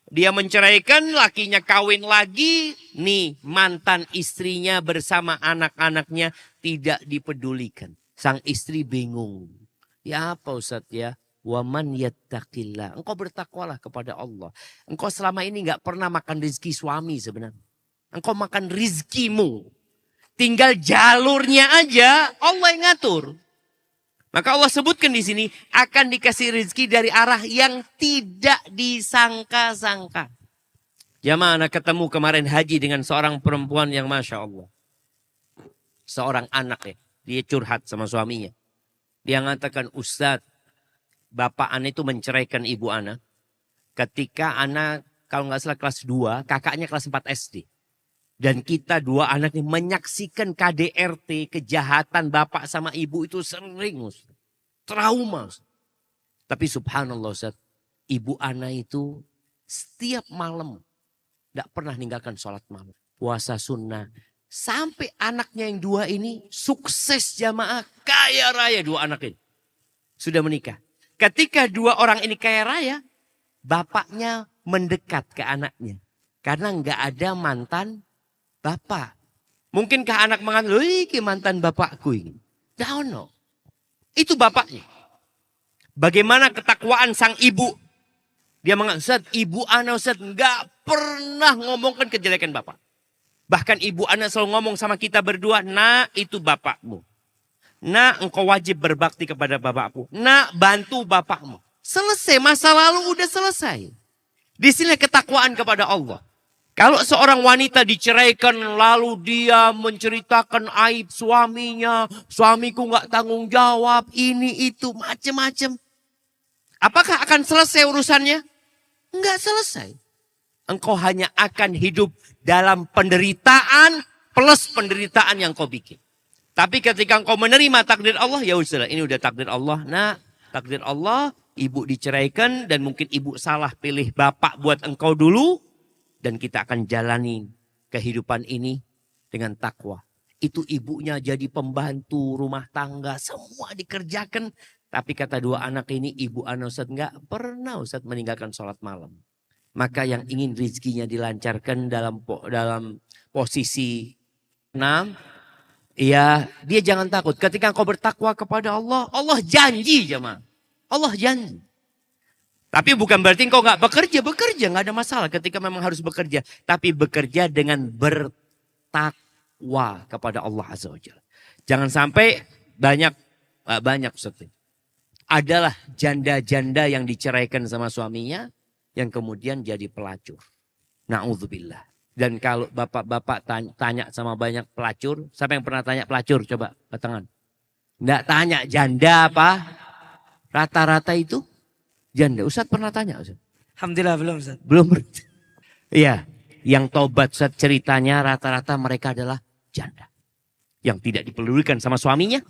Dia menceraikan, lakinya kawin lagi. Nih mantan istrinya bersama anak-anaknya tidak dipedulikan. Sang istri bingung. Ya apa Ustaz ya? Waman yattaqillah. Engkau bertakwalah kepada Allah. Engkau selama ini gak pernah makan rezeki suami sebenarnya. Engkau makan rizkimu. Tinggal jalurnya aja Allah yang ngatur. Maka Allah sebutkan di sini akan dikasih rezeki dari arah yang tidak disangka-sangka. Jamaah, anak ketemu kemarin haji dengan seorang perempuan yang Masya Allah. Seorang anak ya. Dia curhat sama suaminya. Dia mengatakan, Ustadz, bapak ana itu menceraikan ibu ana. Ketika ana kalau nggak salah kelas 2, kakaknya kelas 4 SD. Dan kita dua anak ini menyaksikan KDRT, kejahatan bapak sama ibu itu sering. Ustaz. Trauma. Ustaz. Tapi subhanallah Ustaz, ibu ana itu setiap malam tidak pernah meninggalkan sholat malam. Puasa sunnah. Sampai anaknya yang dua ini sukses jamaah, kaya raya dua anak ini. Sudah menikah. Ketika dua orang ini kaya raya, bapaknya mendekat ke anaknya. Karena nggak ada mantan bapak. Mungkinkah anak mengatakan, loh ini mantan bapakku ini. Tidak no. Itu bapaknya. Bagaimana ketakwaan sang ibu. Dia mengatakan, Ustaz, ibu ana Ustaz nggak pernah ngomongkan kejelekan bapak. Bahkan ibu ana selalu ngomong sama kita berdua, nak itu bapakmu. Nak engkau wajib berbakti kepada bapakmu. Nak bantu bapakmu. Selesai, masa lalu udah selesai. Di sini ketakwaan kepada Allah. Kalau seorang wanita diceraikan lalu dia menceritakan aib suaminya. Suamiku gak tanggung jawab, ini itu macam-macam. Apakah akan selesai urusannya? Enggak selesai. Engkau hanya akan hidup dalam penderitaan plus penderitaan yang kau bikin. Tapi ketika engkau menerima takdir Allah, ya sudah ini udah takdir Allah. Nah, takdir Allah, ibu diceraikan dan mungkin ibu salah pilih bapak buat engkau dulu. Dan kita akan jalani kehidupan ini dengan takwa. Itu ibunya jadi pembantu rumah tangga. Semua dikerjakan. Tapi kata dua anak ini, ibu ana Ustaz enggak pernah Ustaz meninggalkan sholat malam. Maka yang ingin rezekinya dilancarkan dalam posisi 6. Ya dia jangan takut. Ketika engkau bertakwa kepada Allah, Allah janji jemaah. Allah janji. Tapi bukan berarti engkau gak bekerja. Bekerja gak ada masalah ketika memang harus bekerja. Tapi bekerja dengan bertakwa kepada Allah Azza wa Jalla. Jangan sampai banyak Ustaz. Adalah janda-janda yang diceraikan sama suaminya. Yang kemudian jadi pelacur. Na'udzubillah. Dan kalau bapak-bapak tanya sama banyak pelacur. Siapa yang pernah tanya pelacur? Coba tangan. Nggak tanya janda apa. Rata-rata itu janda. Ustaz pernah tanya Ustaz? Alhamdulillah belum Ustaz. Belum. Iya. Yang tobat Ustaz ceritanya rata-rata mereka adalah janda. Yang tidak dipedulikan sama suaminya.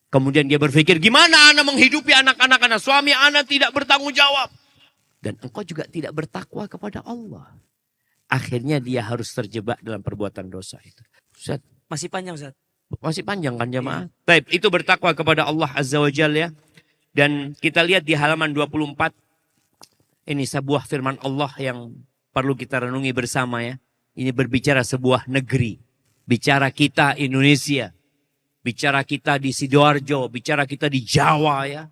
Kemudian dia berpikir gimana anak menghidupi anak-anak anak. Suami anak tidak bertanggung jawab. Dan engkau juga tidak bertakwa kepada Allah. Akhirnya dia harus terjebak dalam perbuatan dosa itu. Ustaz. Masih panjang Ustaz. Masih panjang kan jemaah? Baik, itu bertakwa kepada Allah Azza wa Jalla ya. Dan kita lihat di halaman 24. Ini sebuah firman Allah yang perlu kita renungi bersama ya. Ini berbicara sebuah negeri. Bicara kita Indonesia. Bicara kita di Sidoarjo. Bicara kita di Jawa ya.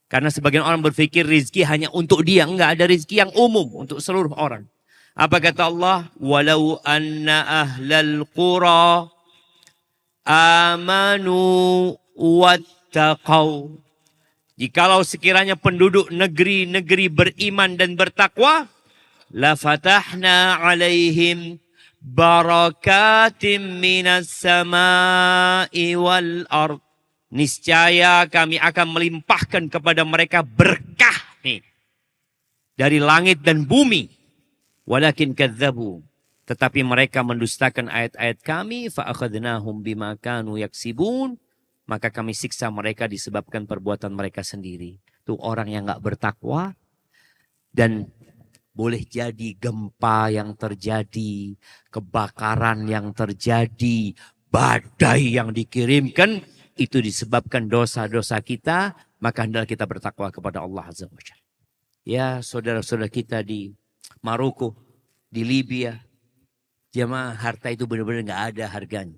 Karena sebagian orang berpikir rizki hanya untuk dia. Enggak, ada rizki yang umum untuk seluruh orang. Apa kata Allah? Walau anna ahlal qura amanu wattaqau. Jikalau sekiranya penduduk negeri-negeri beriman dan bertakwa, la fatahna alaihim barakatim minas sama'i wal ard. Niscaya kami akan melimpahkan kepada mereka berkah nih dari langit dan bumi. Walakin kadzabu, tetapi mereka mendustakan ayat-ayat kami, fa akhadnahum bima kanu yaksibun. Maka kami siksa mereka disebabkan perbuatan mereka sendiri. Itu orang yang gak bertakwa. Dan boleh jadi gempa yang terjadi, kebakaran yang terjadi, badai yang dikirimkan. Itu disebabkan dosa-dosa kita. Maka hendaklah kita bertakwa kepada Allah Azza wa Jalla. Ya saudara-saudara kita di Maroko, di Libya. Jemaah, harta itu benar-benar gak ada harganya.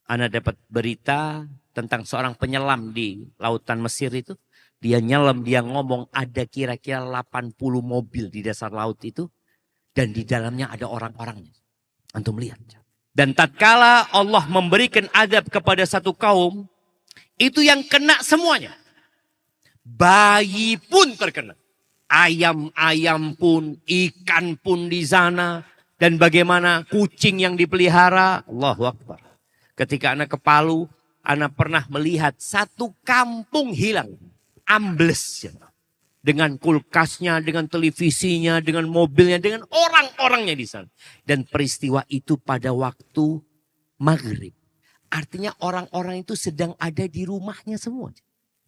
Ana dapat berita tentang seorang penyelam di lautan Mesir itu. Dia nyelam, dia ngomong ada kira-kira 80 mobil di dasar laut itu. Dan di dalamnya ada orang-orangnya. Antum lihat. Dan tatkala Allah memberikan adab kepada satu kaum, itu yang kena semuanya. Bayi pun terkena. Ayam-ayam pun, ikan pun di sana. Dan bagaimana kucing yang dipelihara. Allahu Akbar. Ketika anak ke Palu, anak pernah melihat satu kampung hilang. Ambles. Dengan kulkasnya, dengan televisinya, dengan mobilnya, dengan orang-orangnya di sana. Dan peristiwa itu pada waktu maghrib. Artinya orang-orang itu sedang ada di rumahnya semua.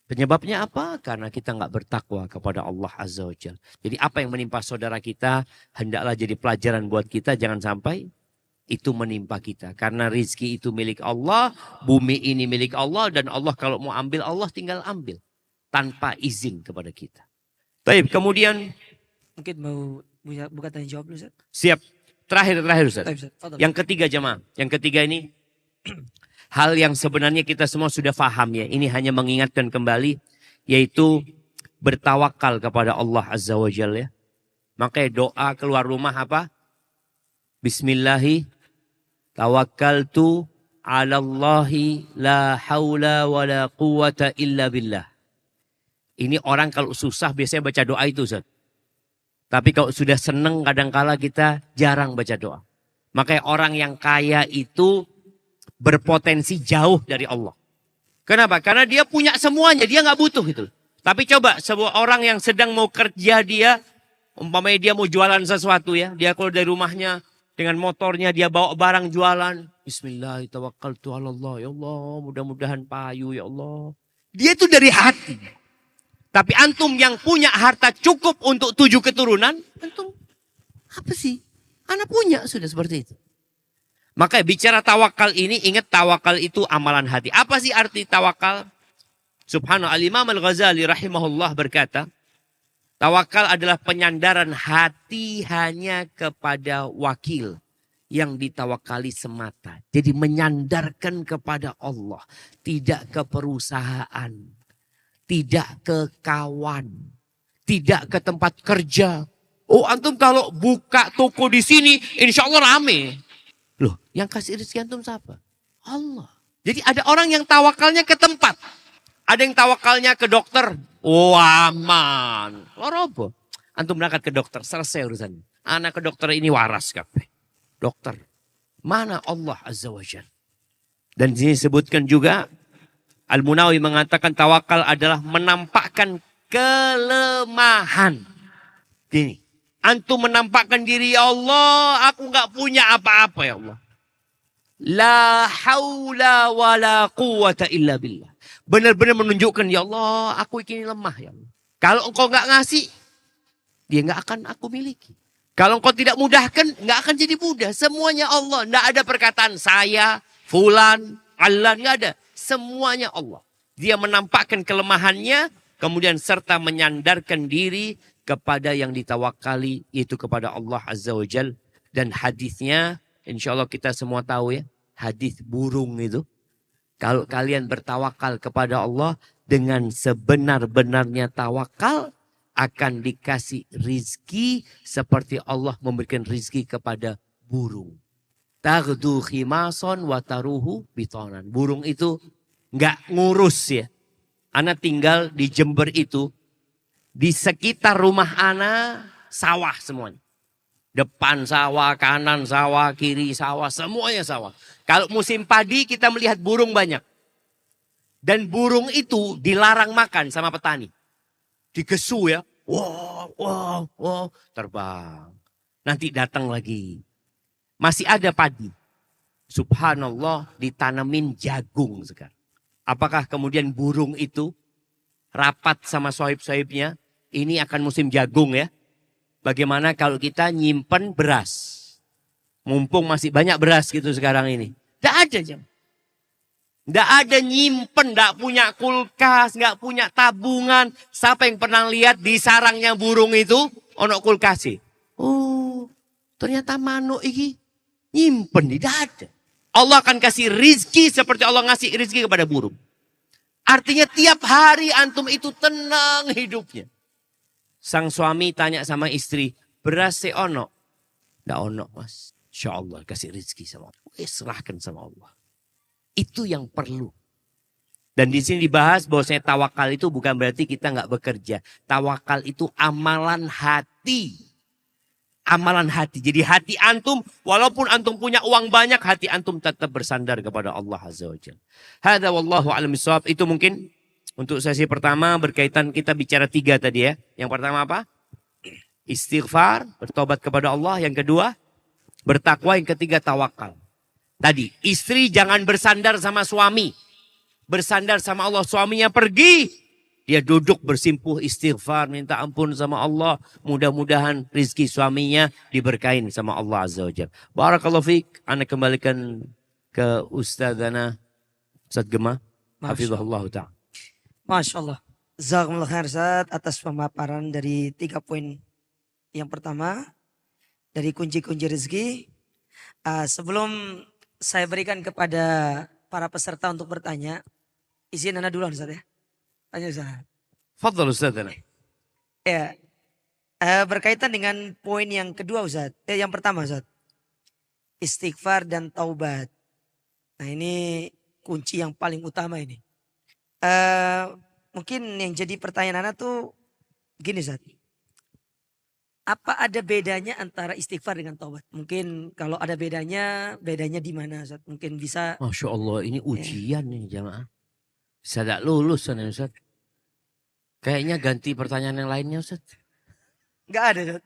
Penyebabnya apa? Karena kita nggak bertakwa kepada Allah Azza wa Jalla. Jadi apa yang menimpa saudara kita, hendaklah jadi pelajaran buat kita. Jangan sampai itu menimpa kita. Karena rizki itu milik Allah, bumi ini milik Allah. Dan Allah kalau mau ambil, Allah tinggal ambil. Tanpa izin kepada kita. Baik, kemudian. Mungkin mau buka tanya jawab dulu, Ustaz. Siap. Terakhir Ustaz. Baik, Ustaz. Fadhal. Yang ketiga jemaah. Yang ketiga ini. Hal yang sebenarnya kita semua sudah paham ya. Ini hanya mengingatkan kembali. Yaitu bertawakal kepada Allah Azza wa Jalla ya. Makanya doa keluar rumah apa? Bismillahi tawakkaltu ala Allahi la hawla wa la quwata illa billah. Ini orang kalau susah biasanya baca doa itu Ustaz. Tapi kalau sudah senang kadangkala kita jarang baca doa. Makanya orang yang kaya itu berpotensi jauh dari Allah. Kenapa? Karena dia punya semuanya, dia nggak butuh gitu. Tapi coba sebuah orang yang sedang mau kerja dia, umpamanya dia mau jualan sesuatu ya. Dia keluar dari rumahnya dengan motornya, dia bawa barang jualan. Bismillahirrahmanirrahim. Ya Allah, mudah-mudahan payu ya Allah. Dia itu dari hati. Tapi antum yang punya harta cukup untuk 7 keturunan, antum apa sih? Anak punya sudah seperti itu. Maka bicara tawakal ini, ingat tawakal itu amalan hati. Apa sih arti tawakal? Subhanallah, Al-Imam Al-Ghazali rahimahullah berkata, tawakal adalah penyandaran hati hanya kepada wakil yang ditawakali semata. Jadi menyandarkan kepada Allah, tidak ke perusahaan, tidak ke kawan, tidak ke tempat kerja. Oh antum kalau buka toko di sini, insya Allah rame. Loh, yang kasih rezeki antum siapa? Allah. Jadi ada orang yang tawakalnya ke tempat. Ada yang tawakalnya ke dokter. Oh aman. Lorobo. Antum berangkat ke dokter, selesai urusannya. Anak ke dokter ini waras kabeh. Dokter. Mana Allah Azza wa Jalla? Dan di sini disebutkan juga, Al-Munawi mengatakan tawakal adalah menampakkan kelemahan. Gini. Antum menampakkan diri, ya Allah, aku gak punya apa-apa ya Allah. La haula wa la quwata illa billah. Benar-benar menunjukkan, ya Allah, aku ini lemah ya Allah. Kalau engkau gak ngasih, dia gak akan aku miliki. Kalau engkau tidak mudahkan, gak akan jadi mudah. Semuanya Allah. Gak ada perkataan saya, fulan, Allah, gak ada. Semuanya Allah. Dia menampakkan kelemahannya, kemudian serta menyandarkan diri kepada yang ditawakali, yaitu kepada Allah Azza wa Jal. Dan hadisnya, insya Allah kita semua tahu ya, hadis burung itu. Kalau kalian bertawakal kepada Allah dengan sebenar-benarnya tawakal, akan dikasih rizki seperti Allah memberikan rizki kepada burung. Taghdu khimason wa taruhu bitonan. Burung itu nggak ngurus ya. Ana tinggal di Jember itu, di sekitar rumah ana sawah semuanya. Depan sawah, kanan sawah, kiri sawah, semuanya sawah. Kalau musim padi kita melihat burung banyak. Dan burung itu dilarang makan sama petani. Digesu ya. Wow, wow, wow. Terbang. Nanti datang lagi. Masih ada padi. Subhanallah ditanemin jagung sekarang. Apakah kemudian burung itu rapat sama sohib-sohibnya? Ini akan musim jagung ya. Bagaimana kalau kita nyimpen beras? Mumpung masih banyak beras gitu sekarang ini. Tidak ada jam. Tidak ada nyimpen, tidak punya kulkas, nggak punya tabungan. Siapa yang pernah lihat di sarangnya burung itu, ono kulkas? Oh, ternyata manuk ini nyimpen, tidak ada. Allah akan kasih rizki seperti Allah ngasih rizki kepada burung. Artinya tiap hari antum itu tenang hidupnya. Sang suami tanya sama istri, beras ono? Tidak ono mas. Insya Allah kasih rizki sama Allah. Serahkan sama Allah. Itu yang perlu. Dan di sini dibahas bahwasanya tawakal itu bukan berarti kita nggak bekerja. Tawakal itu amalan hati. Amalan hati. Jadi hati antum, walaupun antum punya uang banyak, hati antum tetap bersandar kepada Allah Azza wa Jalla. Hadza wallahu a'lam bishawab. Itu mungkin untuk sesi pertama berkaitan kita bicara 3 tadi ya. Yang pertama apa? Istighfar, bertobat kepada Allah. Yang kedua, bertakwa. Yang ketiga, tawakal. Tadi, istri jangan bersandar sama suami. Bersandar sama Allah. Suaminya pergi. Dia duduk bersimpuh istighfar. Minta ampun sama Allah. Mudah-mudahan rizki suaminya diberkahin sama Allah Azza wa Jalla. Barakallahu fiqh. Anda kembalikan ke Ustadzana Ustadz Gemma. Hafizahullah ta'ala. Masya Allah. Jazakumullah khair Ustaz atas pemaparan dari 3 poin. Yang pertama, dari kunci-kunci rezeki. Sebelum saya berikan kepada para peserta untuk bertanya, izin Anda dulu Ustaz ya. Tanya Ustaz. Fadhal Ustadzana. Ya, berkaitan dengan poin yang kedua Ustaz. Yang pertama Ustaz. Istighfar dan taubat. Nah ini kunci yang paling utama ini. Mungkin yang jadi pertanyaan Anda tuh gini Ustaz. Apa ada bedanya antara istighfar dengan taubat? Mungkin kalau ada bedanya di mana Ustaz? Mungkin bisa. Masya Allah ini ujian nih jamaah. Bisa tidak lulus sana Ustaz. Kayaknya ganti pertanyaan yang lainnya Ustaz. Enggak ada Ustaz.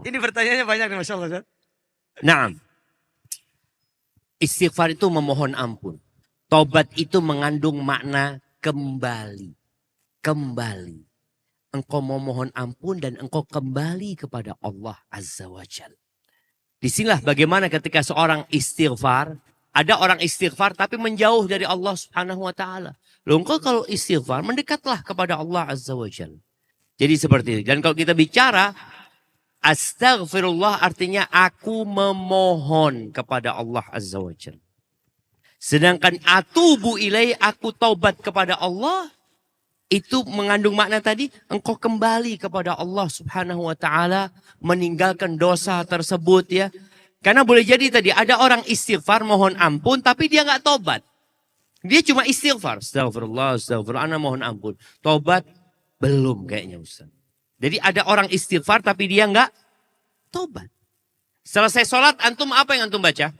Ini pertanyaannya banyak nih Masya Allah Ustaz. Nah, istighfar itu memohon ampun. Taubat itu mengandung makna kembali. Kembali. Engkau memohon ampun dan engkau kembali kepada Allah Azza wa Jalla. Disinilah bagaimana ketika seorang istighfar. Ada orang istighfar tapi menjauh dari Allah Subhanahu wa ta'ala. Loh engkau kalau istighfar mendekatlah kepada Allah Azza wa Jalla. Jadi seperti itu. Dan kalau kita bicara astaghfirullah artinya aku memohon kepada Allah Azza wa Jalla. Sedangkan atubu ilai aku taubat kepada Allah. Itu mengandung makna tadi, engkau kembali kepada Allah Subhanahu wa ta'ala, meninggalkan dosa tersebut ya. Karena boleh jadi tadi ada orang istighfar mohon ampun tapi dia nggak tobat. Dia cuma istighfar, astagfirullah, ana mohon ampun. Tobat belum kayaknya Ustaz. Jadi ada orang istighfar tapi dia nggak tobat. Selesai sholat antum apa yang antum baca?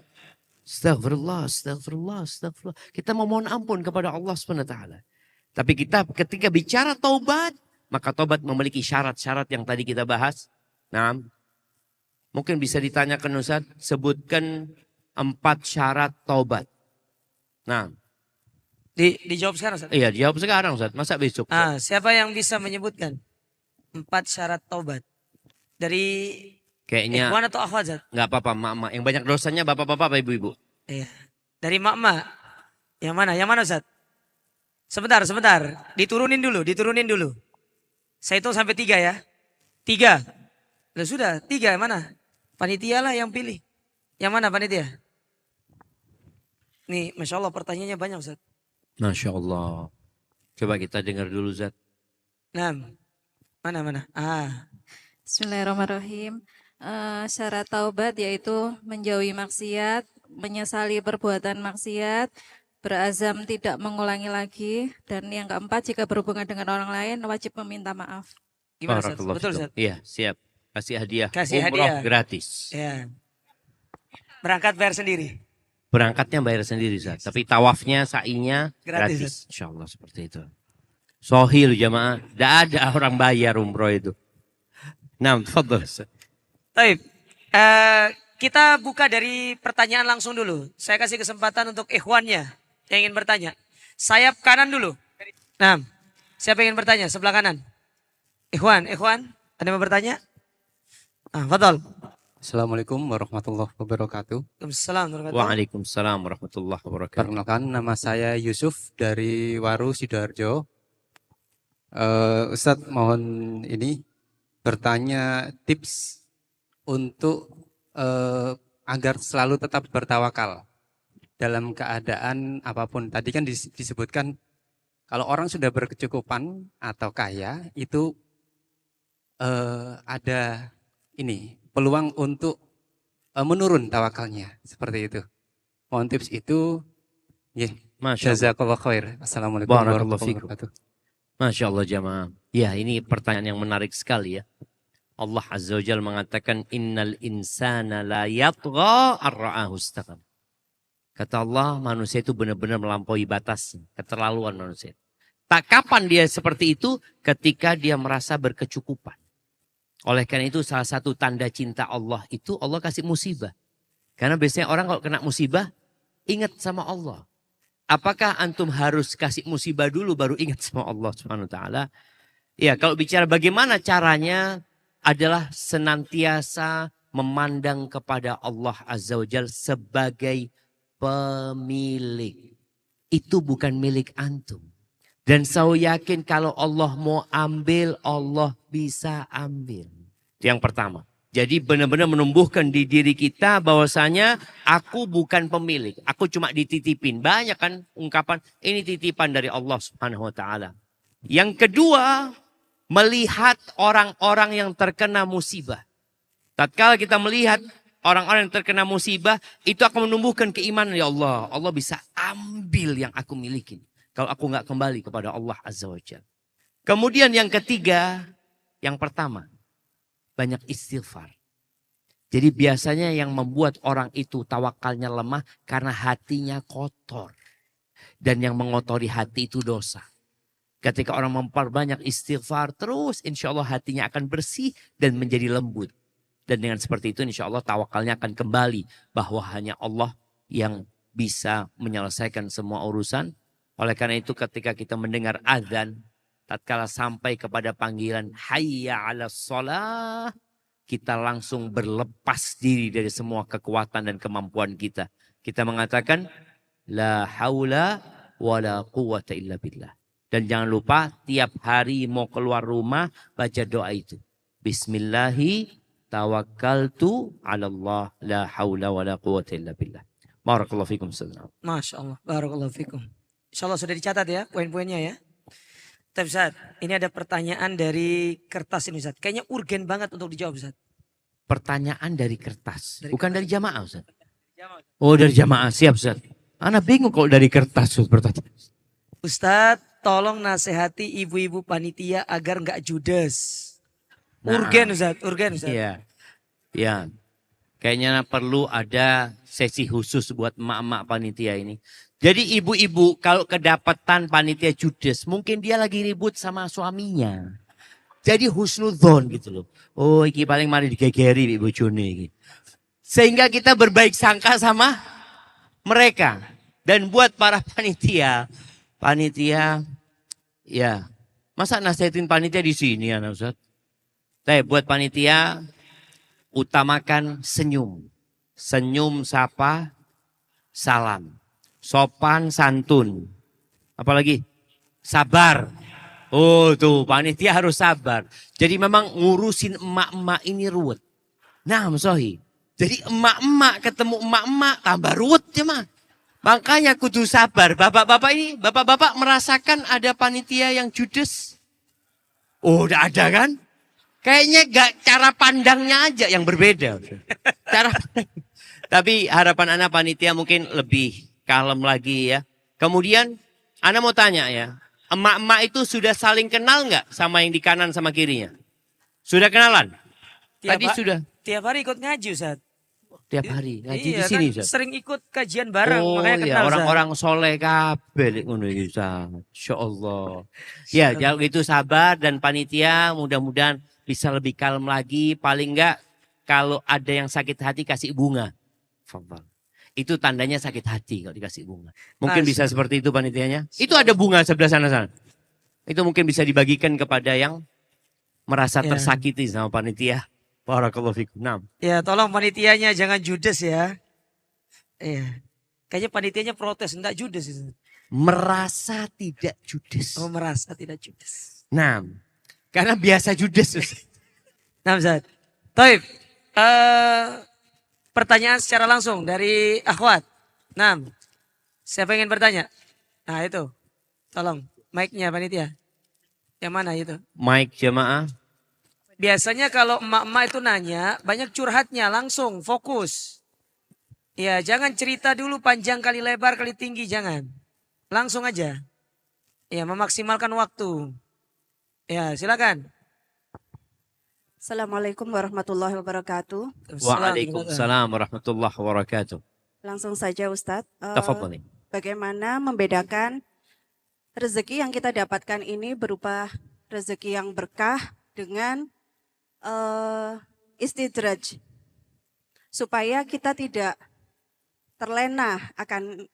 Astagfirullah, astagfirullah, astagfirullah. Kita memohon ampun kepada Allah Subhanahu wa ta'ala. Tapi kita ketika bicara taubat, maka taubat memiliki syarat-syarat yang tadi kita bahas. Nah, mungkin bisa ditanyakan Ustaz, sebutkan 4 syarat taubat. Nah, dijawab sekarang Ustaz. Iya, dijawab sekarang Ustaz, masa besok? Siapa yang bisa menyebutkan 4 syarat taubat? Dari kayaknya ikhwan atau akhwat Ustaz? Enggak apa-apa, mak-mak. Yang banyak dosanya bapak-bapak apa ibu-ibu? Iya. Dari mak-mak. Yang mana? Yang mana Ustaz? Sebentar. Diturunin dulu. Saya hitung sampai 3 ya. 3. Sudah 3 mana? Panitia lah yang pilih. Yang mana panitia? Nih Masya Allah pertanyaannya banyak Ustaz. Masya Allah. Coba kita dengar dulu Ustaz. Nah. Mana? Bismillahirrahmanirrahim. Syarat taubat yaitu menjauhi maksiat, menyesali perbuatan maksiat, berazam tidak mengulangi lagi. Dan yang keempat, jika berhubungan dengan orang lain wajib meminta maaf. Gimana Ustaz? Barakallahu Betul fikum. Ustaz? Iya, siap. Kasih hadiah. Kasih Umroh hadiah. gratis. Ya. Berangkat bayar sendiri. Berangkatnya bayar sendiri, Ustaz. Tapi tawafnya, sa'inya Gratis, gratis. Insyaallah seperti itu. Sohil jamaah. Tidak ada orang bayar umroh itu. Nah, tafadhol. Ustaz. Baik. Kita buka dari pertanyaan langsung dulu. Saya kasih kesempatan untuk ikhwannya yang ingin bertanya. Sayap kanan dulu. Nah, siapa yang ingin bertanya? Sebelah kanan. Ikhwan, ada yang mau bertanya? Fadol. Assalamualaikum warahmatullahi wabarakatuh. Waalaikumsalam. Waalaikumsalam warahmatullahi wabarakatuh. Perkenalkan, nama saya Yusuf dari Waru Sidoarjo. Ustadz mohon ini bertanya tips untuk agar selalu tetap bertawakal dalam keadaan apapun. Tadi kan disebutkan kalau orang sudah berkecukupan atau kaya itu ada ini peluang untuk menurun tawakalnya seperti itu. Mohon tips itu. Ya, Masya Allah. jazakallah khair. Assalamualaikum Barakallahu warahmatullahi fikum. wabarakatuh. Masya Allah jamaah. Ya, ini pertanyaan yang menarik sekali ya. Allah Azza wa Jalla mengatakan innal insana la yatgha ar-ra'ahu istaghnaa. Kata Allah, manusia itu benar-benar melampaui batasnya, keterlaluan manusia. Tak kapan dia seperti itu ketika dia merasa berkecukupan. Oleh karena itu salah satu tanda cinta Allah itu Allah kasih musibah. Karena biasanya orang kalau kena musibah ingat sama Allah. Apakah antum harus kasih musibah dulu baru ingat sama Allah Subhanahu wa taala? Ya, kalau bicara bagaimana caranya adalah senantiasa memandang kepada Allah Azza wa Jalla sebagai pemilik. Itu bukan milik antum. Dan saya yakin kalau Allah mau ambil, Allah bisa ambil. Itu yang pertama. Jadi benar-benar menumbuhkan di diri kita bahwasanya aku bukan pemilik. Aku cuma dititipin. Banyak kan ungkapan ini titipan dari Allah Subhanahu wa taala. Yang kedua, melihat orang-orang yang terkena musibah. Tatkala kita melihat orang-orang yang terkena musibah, itu akan menumbuhkan keimanan ya Allah. Allah bisa ambil yang aku miliki. Kalau aku nggak kembali kepada Allah Azza wa Jalla. Kemudian yang ketiga, yang pertama, banyak istighfar. Jadi biasanya yang membuat orang itu tawakalnya lemah karena hatinya kotor. Dan yang mengotori hati itu dosa. Ketika orang memperbanyak istighfar terus insya Allah hatinya akan bersih dan menjadi lembut. Dan dengan seperti itu insya Allah tawakalnya akan kembali. Bahwa hanya Allah yang bisa menyelesaikan semua urusan. Oleh karena itu ketika kita mendengar azan, tatkala sampai kepada panggilan hayya 'alas shalah, kita langsung berlepas diri dari semua kekuatan dan kemampuan kita. Kita mengatakan la haula wala quwata illa billah. Dan jangan lupa tiap hari mau keluar rumah baca doa itu. Bismillahi tawakkaltu 'ala Allah la haula wala quwata illa billah. Barakallahu fikum. Masya Allah. Barakallahu fikum. Insya Allah sudah dicatat ya poin-poinnya ya. Tapi Ustaz, ini ada pertanyaan dari kertas ini Ustaz. Kayaknya urgen banget untuk dijawab Ustaz. Pertanyaan dari kertas. Dari Bukan dari jamaah Ustaz. Oh dari jamaah, siap Ustaz. Ana bingung kalau dari kertas Ustaz pertanyaan. Ustaz, tolong nasihati ibu-ibu panitia agar nggak judes. Nah. Urgen Ustaz, urgen Ustaz. Iya. Ya. Kayaknya perlu ada sesi khusus buat emak-emak panitia ini. Jadi ibu-ibu kalau kedapatan panitia judes, mungkin dia lagi ribut sama suaminya. Jadi husnudzon gitu loh. Oh iki paling mari digegeri ibu bojone iki. Sehingga kita berbaik sangka sama mereka. Dan buat para panitia ya masa nasihatin panitia di sini ya Ustaz? Tapi buat panitia utamakan senyum. Senyum sapa salam. Sopan santun. Apalagi sabar. Oh tuh panitia harus sabar. Jadi memang ngurusin emak-emak ini ruwet. Nah Sohi. Jadi emak-emak ketemu emak-emak tambah ruwet ya mah. Makanya kudu sabar. Bapak-bapak merasakan ada panitia yang judes. Oh udah ada kan? Kayaknya gak cara pandangnya aja yang berbeda. Cara Tapi harapan anak panitia mungkin lebih kalem lagi ya. Kemudian, Anda mau tanya ya, emak-emak itu sudah saling kenal nggak sama yang di kanan sama kirinya? Sudah kenalan? Tadi ha- sudah. Tiap hari ikut ngaji, Ustaz. Tiap hari ngaji di Iya sini, kan Ustaz. sering ikut kajian bareng, Oh makanya ya, kenal, Ustaz. orang-orang soleh kabeh lek ngono iki, Ustaz. Insyaallah. Ya, kalau gitu sabar dan panitia mudah-mudahan bisa lebih kalem lagi. Paling enggak kalau ada yang sakit hati kasih bunga. Fadhal. Itu tandanya sakit hati kalau dikasih bunga. Mungkin bisa seperti itu panitianya. Itu ada bunga sebelah sana. Itu mungkin bisa dibagikan kepada yang merasa Ya. tersakiti sama panitia. Barakallahu fikum. Naam. Ya tolong panitianya jangan judes ya. Iya. Kayaknya panitianya protes, enggak judes itu. Merasa tidak judes. Oh merasa tidak judes. Nah, karena biasa judes. Ustaz. Nah Ustaz. Taib. Pertanyaan secara langsung dari akhwat. Nah. Siapa yang ingin bertanya? Nah itu. Tolong. Mic-nya panitia. Yang mana itu? Mike jamaah. Biasanya kalau emak-emak itu nanya, banyak curhatnya langsung, fokus. Ya jangan cerita dulu panjang kali lebar kali tinggi, jangan. Langsung aja. Ya memaksimalkan waktu. Ya silakan. Assalamualaikum warahmatullahi wabarakatuh. Waalaikumsalam warahmatullahi wabarakatuh. Langsung saja Ustadz. Tafadhali. Bagaimana membedakan rezeki yang kita dapatkan ini berupa rezeki yang berkah dengan istidraj. Supaya kita tidak terlena akan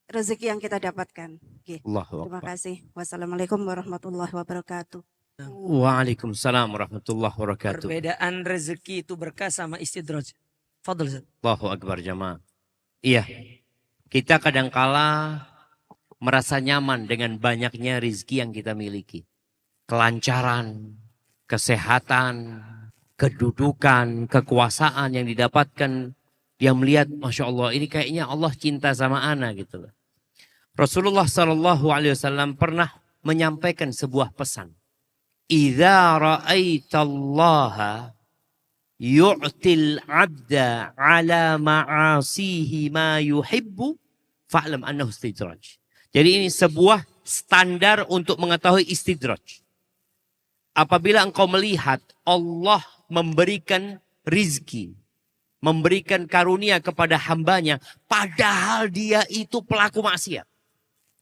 rezeki yang kita dapatkan. Oke. Allahu Terima akbar. kasih. Wassalamualaikum warahmatullahi wabarakatuh. Waalaikumsalam warahmatullahi wabarakatuh. Perbedaan rezeki itu berkah sama istidraj. Fadl Ustaz. Allahu akbar jamaah. Iya. Kita kadangkala merasa nyaman dengan banyaknya rizki yang kita miliki. Kelancaran, kesehatan, kedudukan, kekuasaan yang didapatkan. Dia melihat, Masya Allah, ini kayaknya Allah cinta sama ana gitu loh. Rasulullah SAW pernah menyampaikan sebuah pesan. Idza ra'aitallaha yu'til 'abda 'ala ma'asihi ma yuhibbu fa'lam annahu istidraj. Jadi ini sebuah standar untuk mengetahui istidraj. Apabila engkau melihat Allah memberikan rizki, memberikan karunia kepada hambanya, padahal dia itu pelaku maksiat.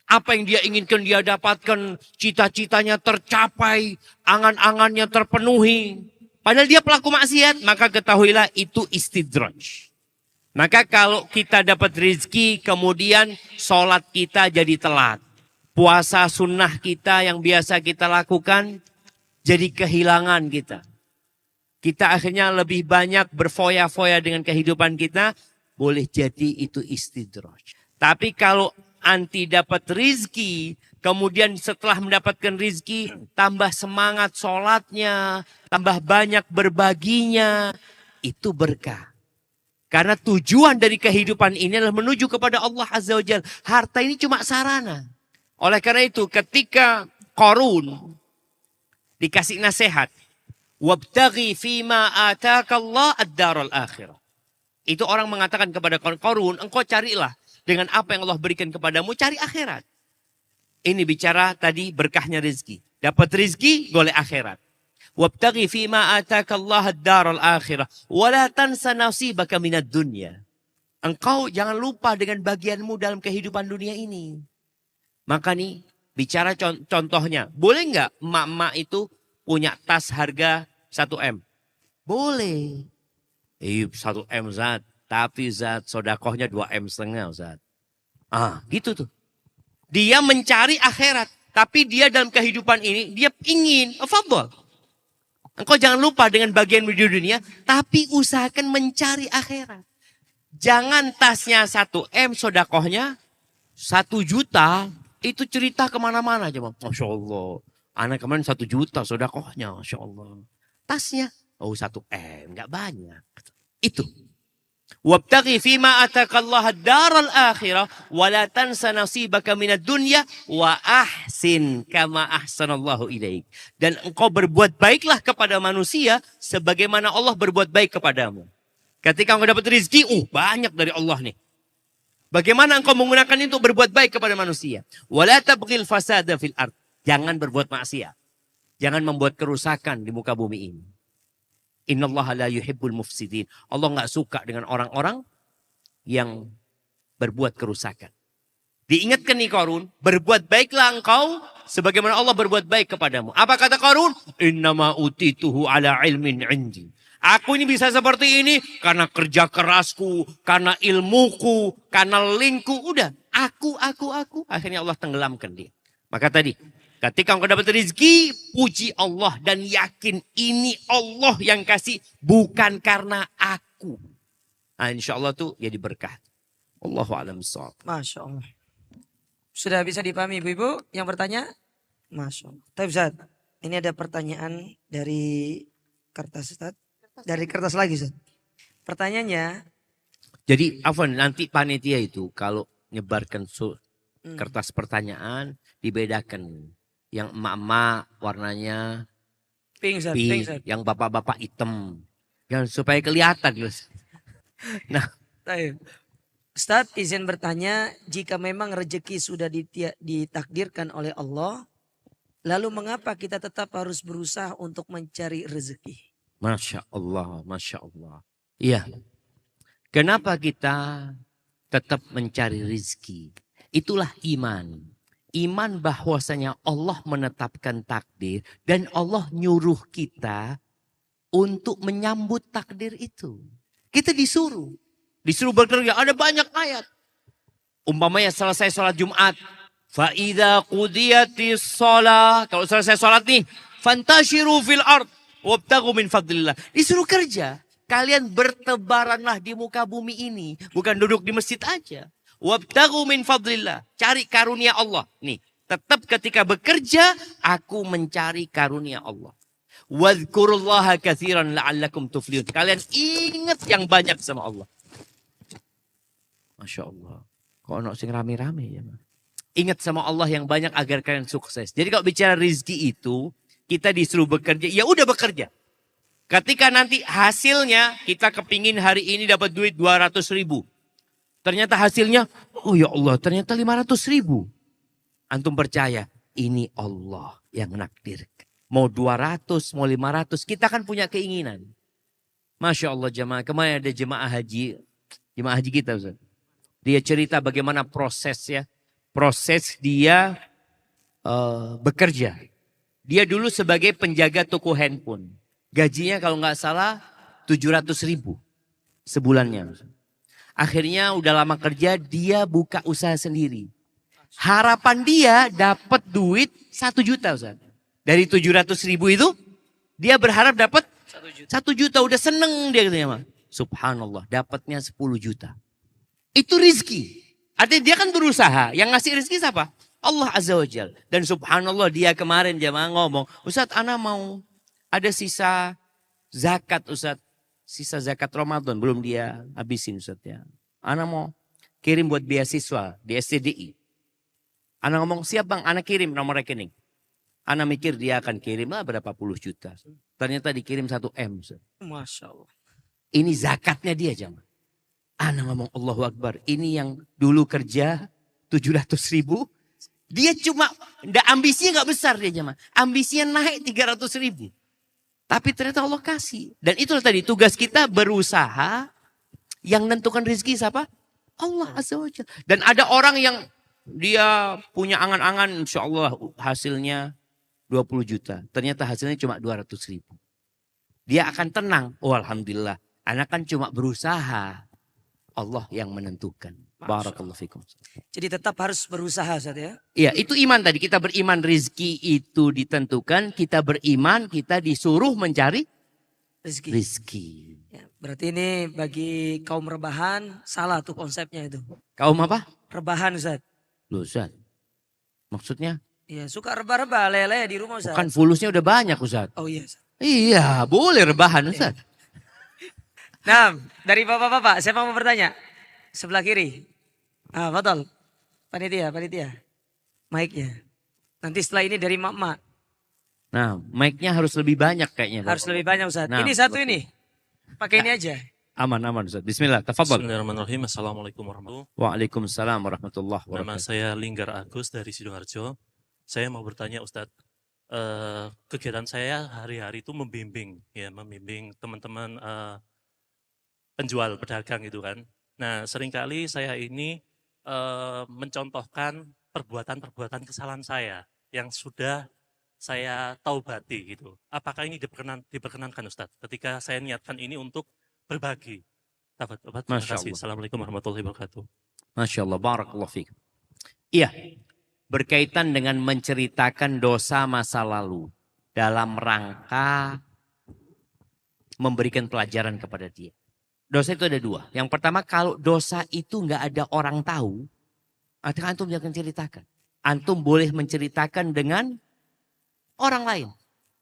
Apa yang dia inginkan dia dapatkan, cita-citanya tercapai, angan-angannya terpenuhi. Padahal dia pelaku maksiat, maka ketahuilah itu istidraj. Maka kalau kita dapat rizki, kemudian sholat kita jadi telat. Puasa sunnah kita yang biasa kita lakukan, jadi kehilangan kita. Kita akhirnya lebih banyak berfoya-foya dengan kehidupan kita, boleh jadi itu istidraj. Tapi kalau anti dapat rizki, kemudian setelah mendapatkan rizki, tambah semangat sholatnya, tambah banyak berbaginya, itu berkah. Karena tujuan dari kehidupan ini adalah menuju kepada Allah Azza wa Jalla. Harta ini cuma sarana. Oleh karena itu ketika Qarun dikasih nasihat, wabtaghi fima ataka Allah ad-daral akhirah. Itu orang mengatakan kepada Qarun, engkau carilah dengan apa yang Allah berikan kepadamu, cari akhirat. Ini bicara tadi berkahnya rezeki. Dapat rezeki, golek akhirat. Wabtaghi fima ataka Allah ad-daral akhirah. Wala tansa nasibaka minad dunya. Engkau jangan lupa dengan bagianmu dalam kehidupan dunia ini. Maka nih, bicara contohnya. Boleh nggak emak-emak itu punya tas harga 1 M? Boleh. 1 M Zat. Tapi Zat sodakohnya 2,5 M Zat. Gitu tuh. Dia mencari akhirat. Tapi dia dalam kehidupan ini, dia ingin. Fadhal. Engkau jangan lupa dengan bagian di dunia. Tapi usahakan mencari akhirat. Jangan tasnya 1 M, sodakohnya 1 juta. Itu cerita kemana-mana aja. Masya Allah. Anak kemarin 1 juta sodakohnya. Masya Allah. Tasnya, 1 M. Gak banyak. Itu. Wabtaghi fima ataka Allah ad-daral akhirah wa la tansa nasibaka minad dunya wa ahsin kama ahsanallahu ilaik. Dan engkau berbuat baiklah kepada manusia sebagaimana Allah berbuat baik kepadamu. Ketika engkau dapat rezeki, banyak dari Allah nih. Bagaimana engkau menggunakan itu untuk berbuat baik kepada manusia. Wala tabghil fasada fil ard. Jangan berbuat maksiat. Jangan membuat kerusakan di muka bumi ini. Innallaha la yuhibbul mufsidin. Allah nggak suka dengan orang-orang yang berbuat kerusakan. Diingatkan nih Qarun, berbuat baiklah engkau sebagaimana Allah berbuat baik kepadamu. Apa kata Qarun? Innama utituhu ala ilmin indi. Aku ini bisa seperti ini karena kerja kerasku, karena ilmuku, karena linkku. Udah, aku. Akhirnya Allah tenggelamkan dia. Maka tadi, ketika engkau dapat rezeki, puji Allah dan yakin ini Allah yang kasih, bukan karena aku. Nah, insya Allah tuh jadi berkah. Allahu a'lam bishawab. Masya Allah. Sudah bisa dipahami ibu-ibu yang bertanya? Masya Allah. Tapi Ustaz, ini ada pertanyaan dari kertas Ustaz. Dari kertas lagi Ustaz. Pertanyaannya, Jadi Afwan, nanti panitia itu kalau nyebarkan kertas pertanyaan dibedakan. Yang emak-emak warnanya pink Ustaz, pink pink, Ustaz. yang bapak-bapak hitam. Yang supaya kelihatan. Nah, Baik. Ustaz izin bertanya, jika memang rezeki sudah ditakdirkan oleh Allah, lalu mengapa kita tetap harus berusaha untuk mencari rezeki? Masya Allah, Masya Allah. Iya. Kenapa kita tetap mencari rizki? Itulah iman. Iman bahwasanya Allah menetapkan takdir dan Allah nyuruh kita untuk menyambut takdir itu. Kita disuruh bekerja. Ada banyak ayat. Umpamanya selesai sholat Jumat. Fa'idha qudiyatis sholat. Kalau selesai sholat nih. Fantashiru fil ard. Wabtagu min fadlillah. Disuruh kerja. Kalian bertebaranlah di muka bumi ini. Bukan duduk di masjid aja. Wabtagu min fadlillah. Cari karunia Allah. Nih. Tetap ketika bekerja. Aku mencari karunia Allah. Wadhkurullaha kathiran la'allakum tuflihun. Kalian ingat yang banyak sama Allah. Masya Allah. Kok ono sing rame-rame ya. Ingat sama Allah yang banyak agar kalian sukses. Jadi kalau bicara rizki itu. Kita disuruh bekerja. Ya udah bekerja. Ketika nanti hasilnya. Kita kepingin hari ini dapat duit 200 ribu. Ternyata hasilnya. Oh ya Allah ternyata 500 ribu. Antum percaya. Ini Allah yang menakdirkan. Mau 200, mau 500. Kita kan punya keinginan. Masya Allah jemaah. Kemarin ada jemaah haji. Jemaah haji kita Ustaz. Dia cerita bagaimana prosesnya. Proses dia bekerja. Dia dulu sebagai penjaga toko handphone. Gajinya kalau nggak salah 700 ribu sebulannya. Akhirnya udah lama kerja dia buka usaha sendiri. Harapan dia dapat duit 1 juta Ustaz. Dari 700 ribu itu dia berharap dapat 1 juta. Udah seneng dia katanya. Subhanallah dapatnya 10 juta. Itu rizki. Artinya dia kan berusaha. Yang ngasih rizki siapa? Allah Azza wa Jal. Dan subhanallah dia kemarin jamaah ngomong. Ustaz ana mau ada sisa zakat Ustaz. Sisa zakat Ramadan belum dia habisin Ustaz ya. Ana mau kirim buat beasiswa di SCDI. Ana ngomong siap bang, ana kirim nomor rekening. Ana mikir dia akan kirim lah berapa puluh juta. Ternyata dikirim 1 M Ustaz. Masya Allah. Ini zakatnya dia jamaah. Ana ngomong Allahu Akbar. Ini yang dulu kerja 700 ribu. Dia cuma, ambisinya gak besar dia jemaah. Ambisinya naik 300 ribu. Tapi ternyata Allah kasih. Dan itulah tadi tugas kita berusaha. Yang menentukan rezeki siapa? Allah Azza wa Jalla. Dan ada orang yang dia punya angan-angan insya Allah hasilnya 20 juta. Ternyata hasilnya cuma 200 ribu. Dia akan tenang. Oh Alhamdulillah. Anak kan cuma berusaha. Allah yang menentukan. Barakallahu fikum. Jadi tetap harus berusaha Ustaz ya. Iya itu iman tadi. Kita beriman rizki itu ditentukan. Kita beriman kita disuruh mencari Rezeki. rizki. Ya, berarti ini bagi kaum rebahan salah tuh konsepnya itu. Kaum apa? Rebahan Ustaz. Loh Ustaz. Maksudnya? Iya suka rebah-rebah lele di rumah Ustaz. Bukan fulusnya udah banyak Ustaz. Oh iya Ustaz. Iya boleh rebahan Ustaz. Nah dari bapak-bapak saya mau bertanya. Sebelah kiri. Ah betul. Panitia. Mic-nya. Nanti setelah ini dari mak-mak. Nah mic-nya harus lebih banyak kayaknya. Harus lebih banyak Ustaz. Nah, Ini satu betul. ini. Pakai ini aja. Aman Ustaz. Bismillah, tafadhol. Bismillahirrahmanirrahim. Assalamualaikum warahmatullahi Waalaikumsalam warahmatullahi wabarakatuh. Nama wabarakatuh. saya Linggar Agus dari Sidoarjo. Saya mau bertanya Ustadz, kegiatan saya hari-hari itu membimbing teman-teman penjual pedagang gitu kan. Nah, seringkali saya ini mencontohkan perbuatan-perbuatan kesalahan saya yang sudah saya taubati gitu. Apakah ini diperkenankan Ustadz ketika saya niatkan ini untuk berbagi? Terima Masya kasih. Allah. Assalamualaikum warahmatullahi wabarakatuh. Masya Allah, barakallahu fiik. Iya, berkaitan dengan menceritakan dosa masa lalu dalam rangka memberikan pelajaran kepada dia. Dosa itu ada dua. Yang pertama, kalau dosa itu nggak ada orang tahu, artinya antum jangan ceritakan. Antum boleh menceritakan dengan orang lain.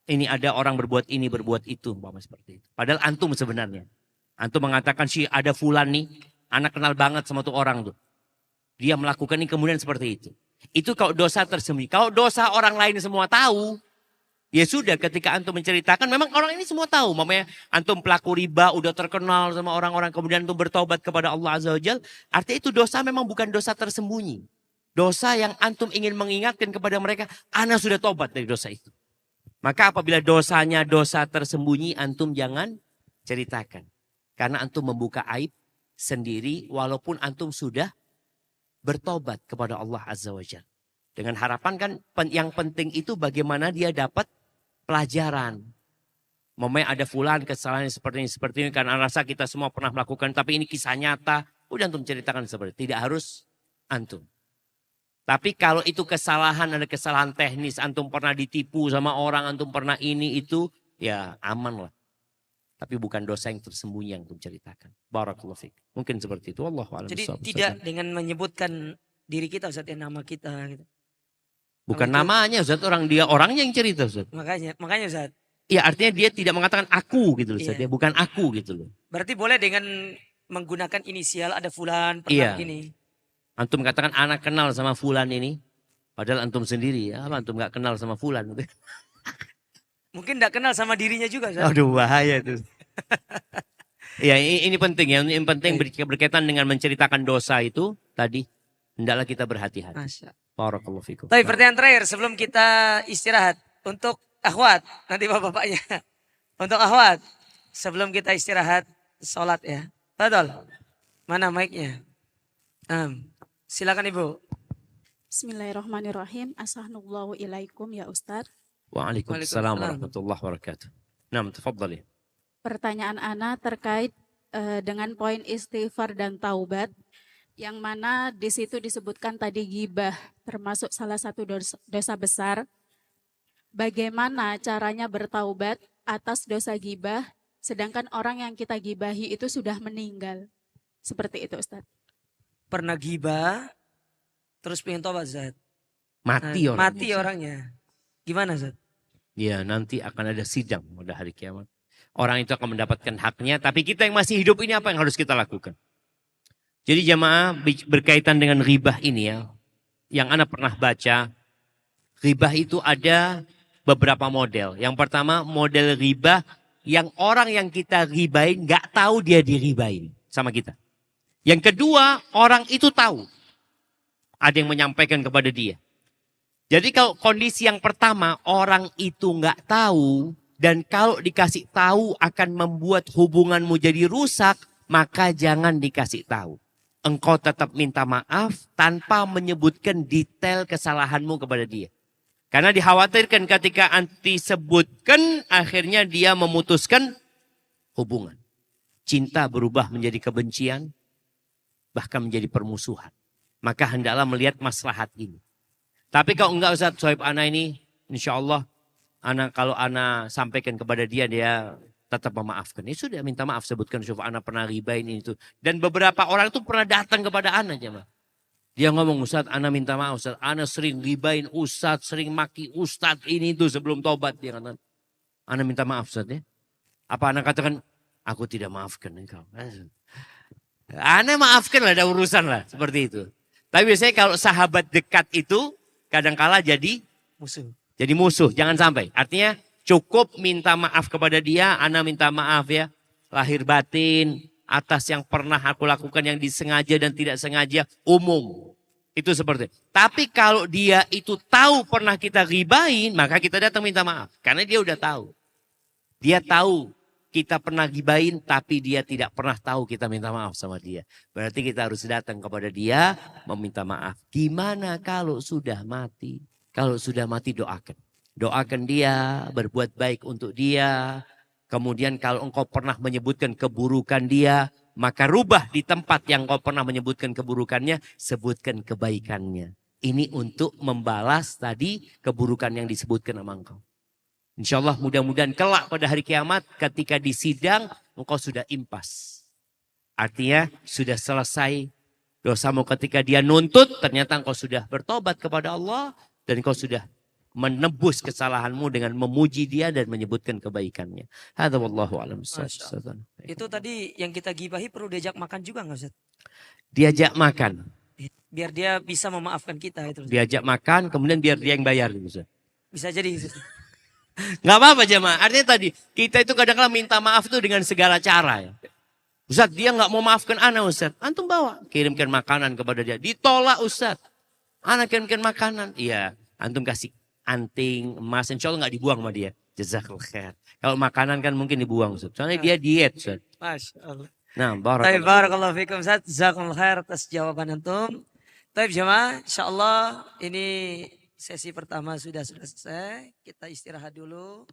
Ini ada orang berbuat ini, berbuat itu, umpama seperti itu. Padahal antum sebenarnya. Antum mengatakan sih ada fulan nih, anak kenal banget sama tuh orang tuh. Dia melakukan ini kemudian seperti itu. Itu kalau dosa tersembunyi. Kalau dosa orang lain semua tahu, ya sudah ketika antum menceritakan memang orang ini semua tahu. Mamanya antum pelaku riba udah terkenal sama orang-orang kemudian antum bertobat kepada Allah Azza wa Jalla. Artinya itu dosa memang bukan dosa tersembunyi. Dosa yang antum ingin mengingatkan kepada mereka, ana sudah tobat dari dosa itu. Maka apabila dosanya dosa tersembunyi, antum jangan ceritakan. Karena antum membuka aib sendiri walaupun antum sudah bertobat kepada Allah Azza wa Jalla. Dengan harapan kan yang penting itu bagaimana dia dapat pelajaran. Mamanya ada fulan kesalahan seperti ini karena rasa kita semua pernah melakukan tapi ini kisah nyata. Udah antum ceritakan seperti itu. Tidak harus antum. Tapi kalau itu kesalahan, ada kesalahan teknis, antum pernah ditipu sama orang, antum pernah ini itu, ya aman lah. Tapi bukan dosa yang tersembunyi yang antum ceritakan. Barakallahu fiik. Mungkin seperti itu. Wallahu a'lam Jadi bishawab. tidak dengan menyebutkan diri kita Ustaz, ya, nama kita gitu. Bukan Kalau itu- namanya Ustaz, orangnya yang cerita Ustaz. Makanya Ustaz. Iya artinya dia tidak mengatakan aku gitu loh Ustaz. Iya. Ya, bukan aku gitu loh. Berarti boleh dengan menggunakan inisial ada fulan pernah Iya. gini. Antum katakan anak kenal sama fulan ini. Padahal antum sendiri ya. Antum gak kenal sama fulan. Mungkin tidak kenal sama dirinya juga Ustaz. Aduh bahaya itu. Ya ini penting ya. Yang penting berkaitan dengan menceritakan dosa itu tadi. Hendaklah kita berhati-hati. Masya. Barakallahu fikum. Tapi pertanyaan terakhir sebelum kita istirahat. Untuk akhwat. Nanti bapak-bapaknya. Untuk akhwat. Sebelum kita istirahat. Sholat ya. Betul. Mana mic-nya? Silakan Ibu. Bismillahirrahmanirrahim. Assalamualaikum ilaikum ya Ustadz. Waalaikumsalam warahmatullahi wabarakatuh. Nah, tafadhali. Pertanyaan Ana terkait dengan poin istighfar dan taubat. Yang mana di situ disebutkan tadi ghibah termasuk salah satu dosa besar. Bagaimana caranya bertaubat atas dosa ghibah sedangkan orang yang kita gibahi itu sudah meninggal. Seperti itu Ustadz. Pernah gibah. Terus pengen tobat Ustaz. Mati orangnya. Mati orangnya. Gimana Ustaz? Ya nanti akan ada sidang pada hari kiamat. Orang itu akan mendapatkan haknya. Tapi kita yang masih hidup ini apa yang harus kita lakukan? Jadi jamaah berkaitan dengan ghibah ini ya. Yang Anda pernah baca. Ghibah itu ada beberapa model. Yang pertama model ghibah yang orang yang kita ghibahin gak tahu dia diribahin sama kita. Yang kedua orang itu tahu. Ada yang menyampaikan kepada dia. Jadi kalau kondisi yang pertama orang itu gak tahu. Dan kalau dikasih tahu akan membuat hubunganmu jadi rusak. Maka jangan dikasih tahu. Engkau tetap minta maaf tanpa menyebutkan detail kesalahanmu kepada dia. Karena dikhawatirkan ketika anti sebutkan akhirnya dia memutuskan hubungan. Cinta berubah menjadi kebencian, bahkan menjadi permusuhan. Maka hendaklah melihat maslahat ini. Tapi kalau enggak Ustaz, sohib ana ini insya Allah kalau ana sampaikan kepada dia, dia tetap memaafkan. Ya sudah minta maaf, sebutkan sohib ana pernah ribain ini itu. Dan beberapa orang itu pernah datang kepada ana jemaah. Dia ngomong, Ustaz, ana minta maaf Ustaz. Ana sering ribain Ustaz, sering maki Ustaz ini itu sebelum tobat. Dia kata, ana minta maaf Ustaz ya. Apa ana katakan, aku tidak maafkan engkau. Ana maafkan lah, ada urusan lah. Seperti itu. Tapi biasanya kalau sahabat dekat itu, kadangkala jadi Musuh. Jadi musuh, jangan sampai. Artinya cukup minta maaf kepada dia, ana minta maaf ya. Lahir batin, atas yang pernah aku lakukan yang disengaja dan tidak sengaja umum. Itu seperti itu. Tapi kalau dia itu tahu pernah kita gibahin, maka kita datang minta maaf. Karena dia udah tahu. Dia tahu kita pernah gibahin tapi dia tidak pernah tahu kita minta maaf sama dia. Berarti kita harus datang kepada dia meminta maaf. Gimana kalau sudah mati? Kalau sudah mati doakan. Doakan dia, berbuat baik untuk dia. Kemudian kalau engkau pernah menyebutkan keburukan dia, maka rubah di tempat yang engkau pernah menyebutkan keburukannya, sebutkan kebaikannya. Ini untuk membalas tadi keburukan yang disebutkan sama engkau. Insya Allah mudah-mudahan kelak pada hari kiamat ketika di sidang engkau sudah impas. Artinya sudah selesai dosamu ketika dia nuntut, ternyata engkau sudah bertobat kepada Allah dan engkau sudah menebus kesalahanmu dengan memuji dia dan menyebutkan kebaikannya. Hadza wallahu a'lam bissawab. Itu tadi yang kita gibahi perlu diajak makan juga nggak Ustaz? Diajak makan. Biar dia bisa memaafkan kita itu. Ustaz. Diajak makan kemudian biar dia yang bayar. Ustaz. Bisa jadi. Ustaz. Nggak apa-apa jemaah. Artinya tadi kita itu kadang-kadang minta maaf itu dengan segala cara ya. Ustaz dia nggak mau maafkan ana Ustaz. Antum bawa kirimkan makanan kepada dia. Ditolak Ustaz. Ana kirimkan makanan. Iya. Antum kasih anting, emas, insya Allah nggak dibuang sama dia. Jazakallah khair. Kalau makanan kan mungkin dibuang Ustaz. Soalnya dia diet Ustaz. Masya Allah. Nah, Barakallahu fikum Ustaz. Jazakumullah khair atas jawaban antum. Taib jemaah, insyaallah ini sesi pertama sudah selesai. Kita istirahat dulu.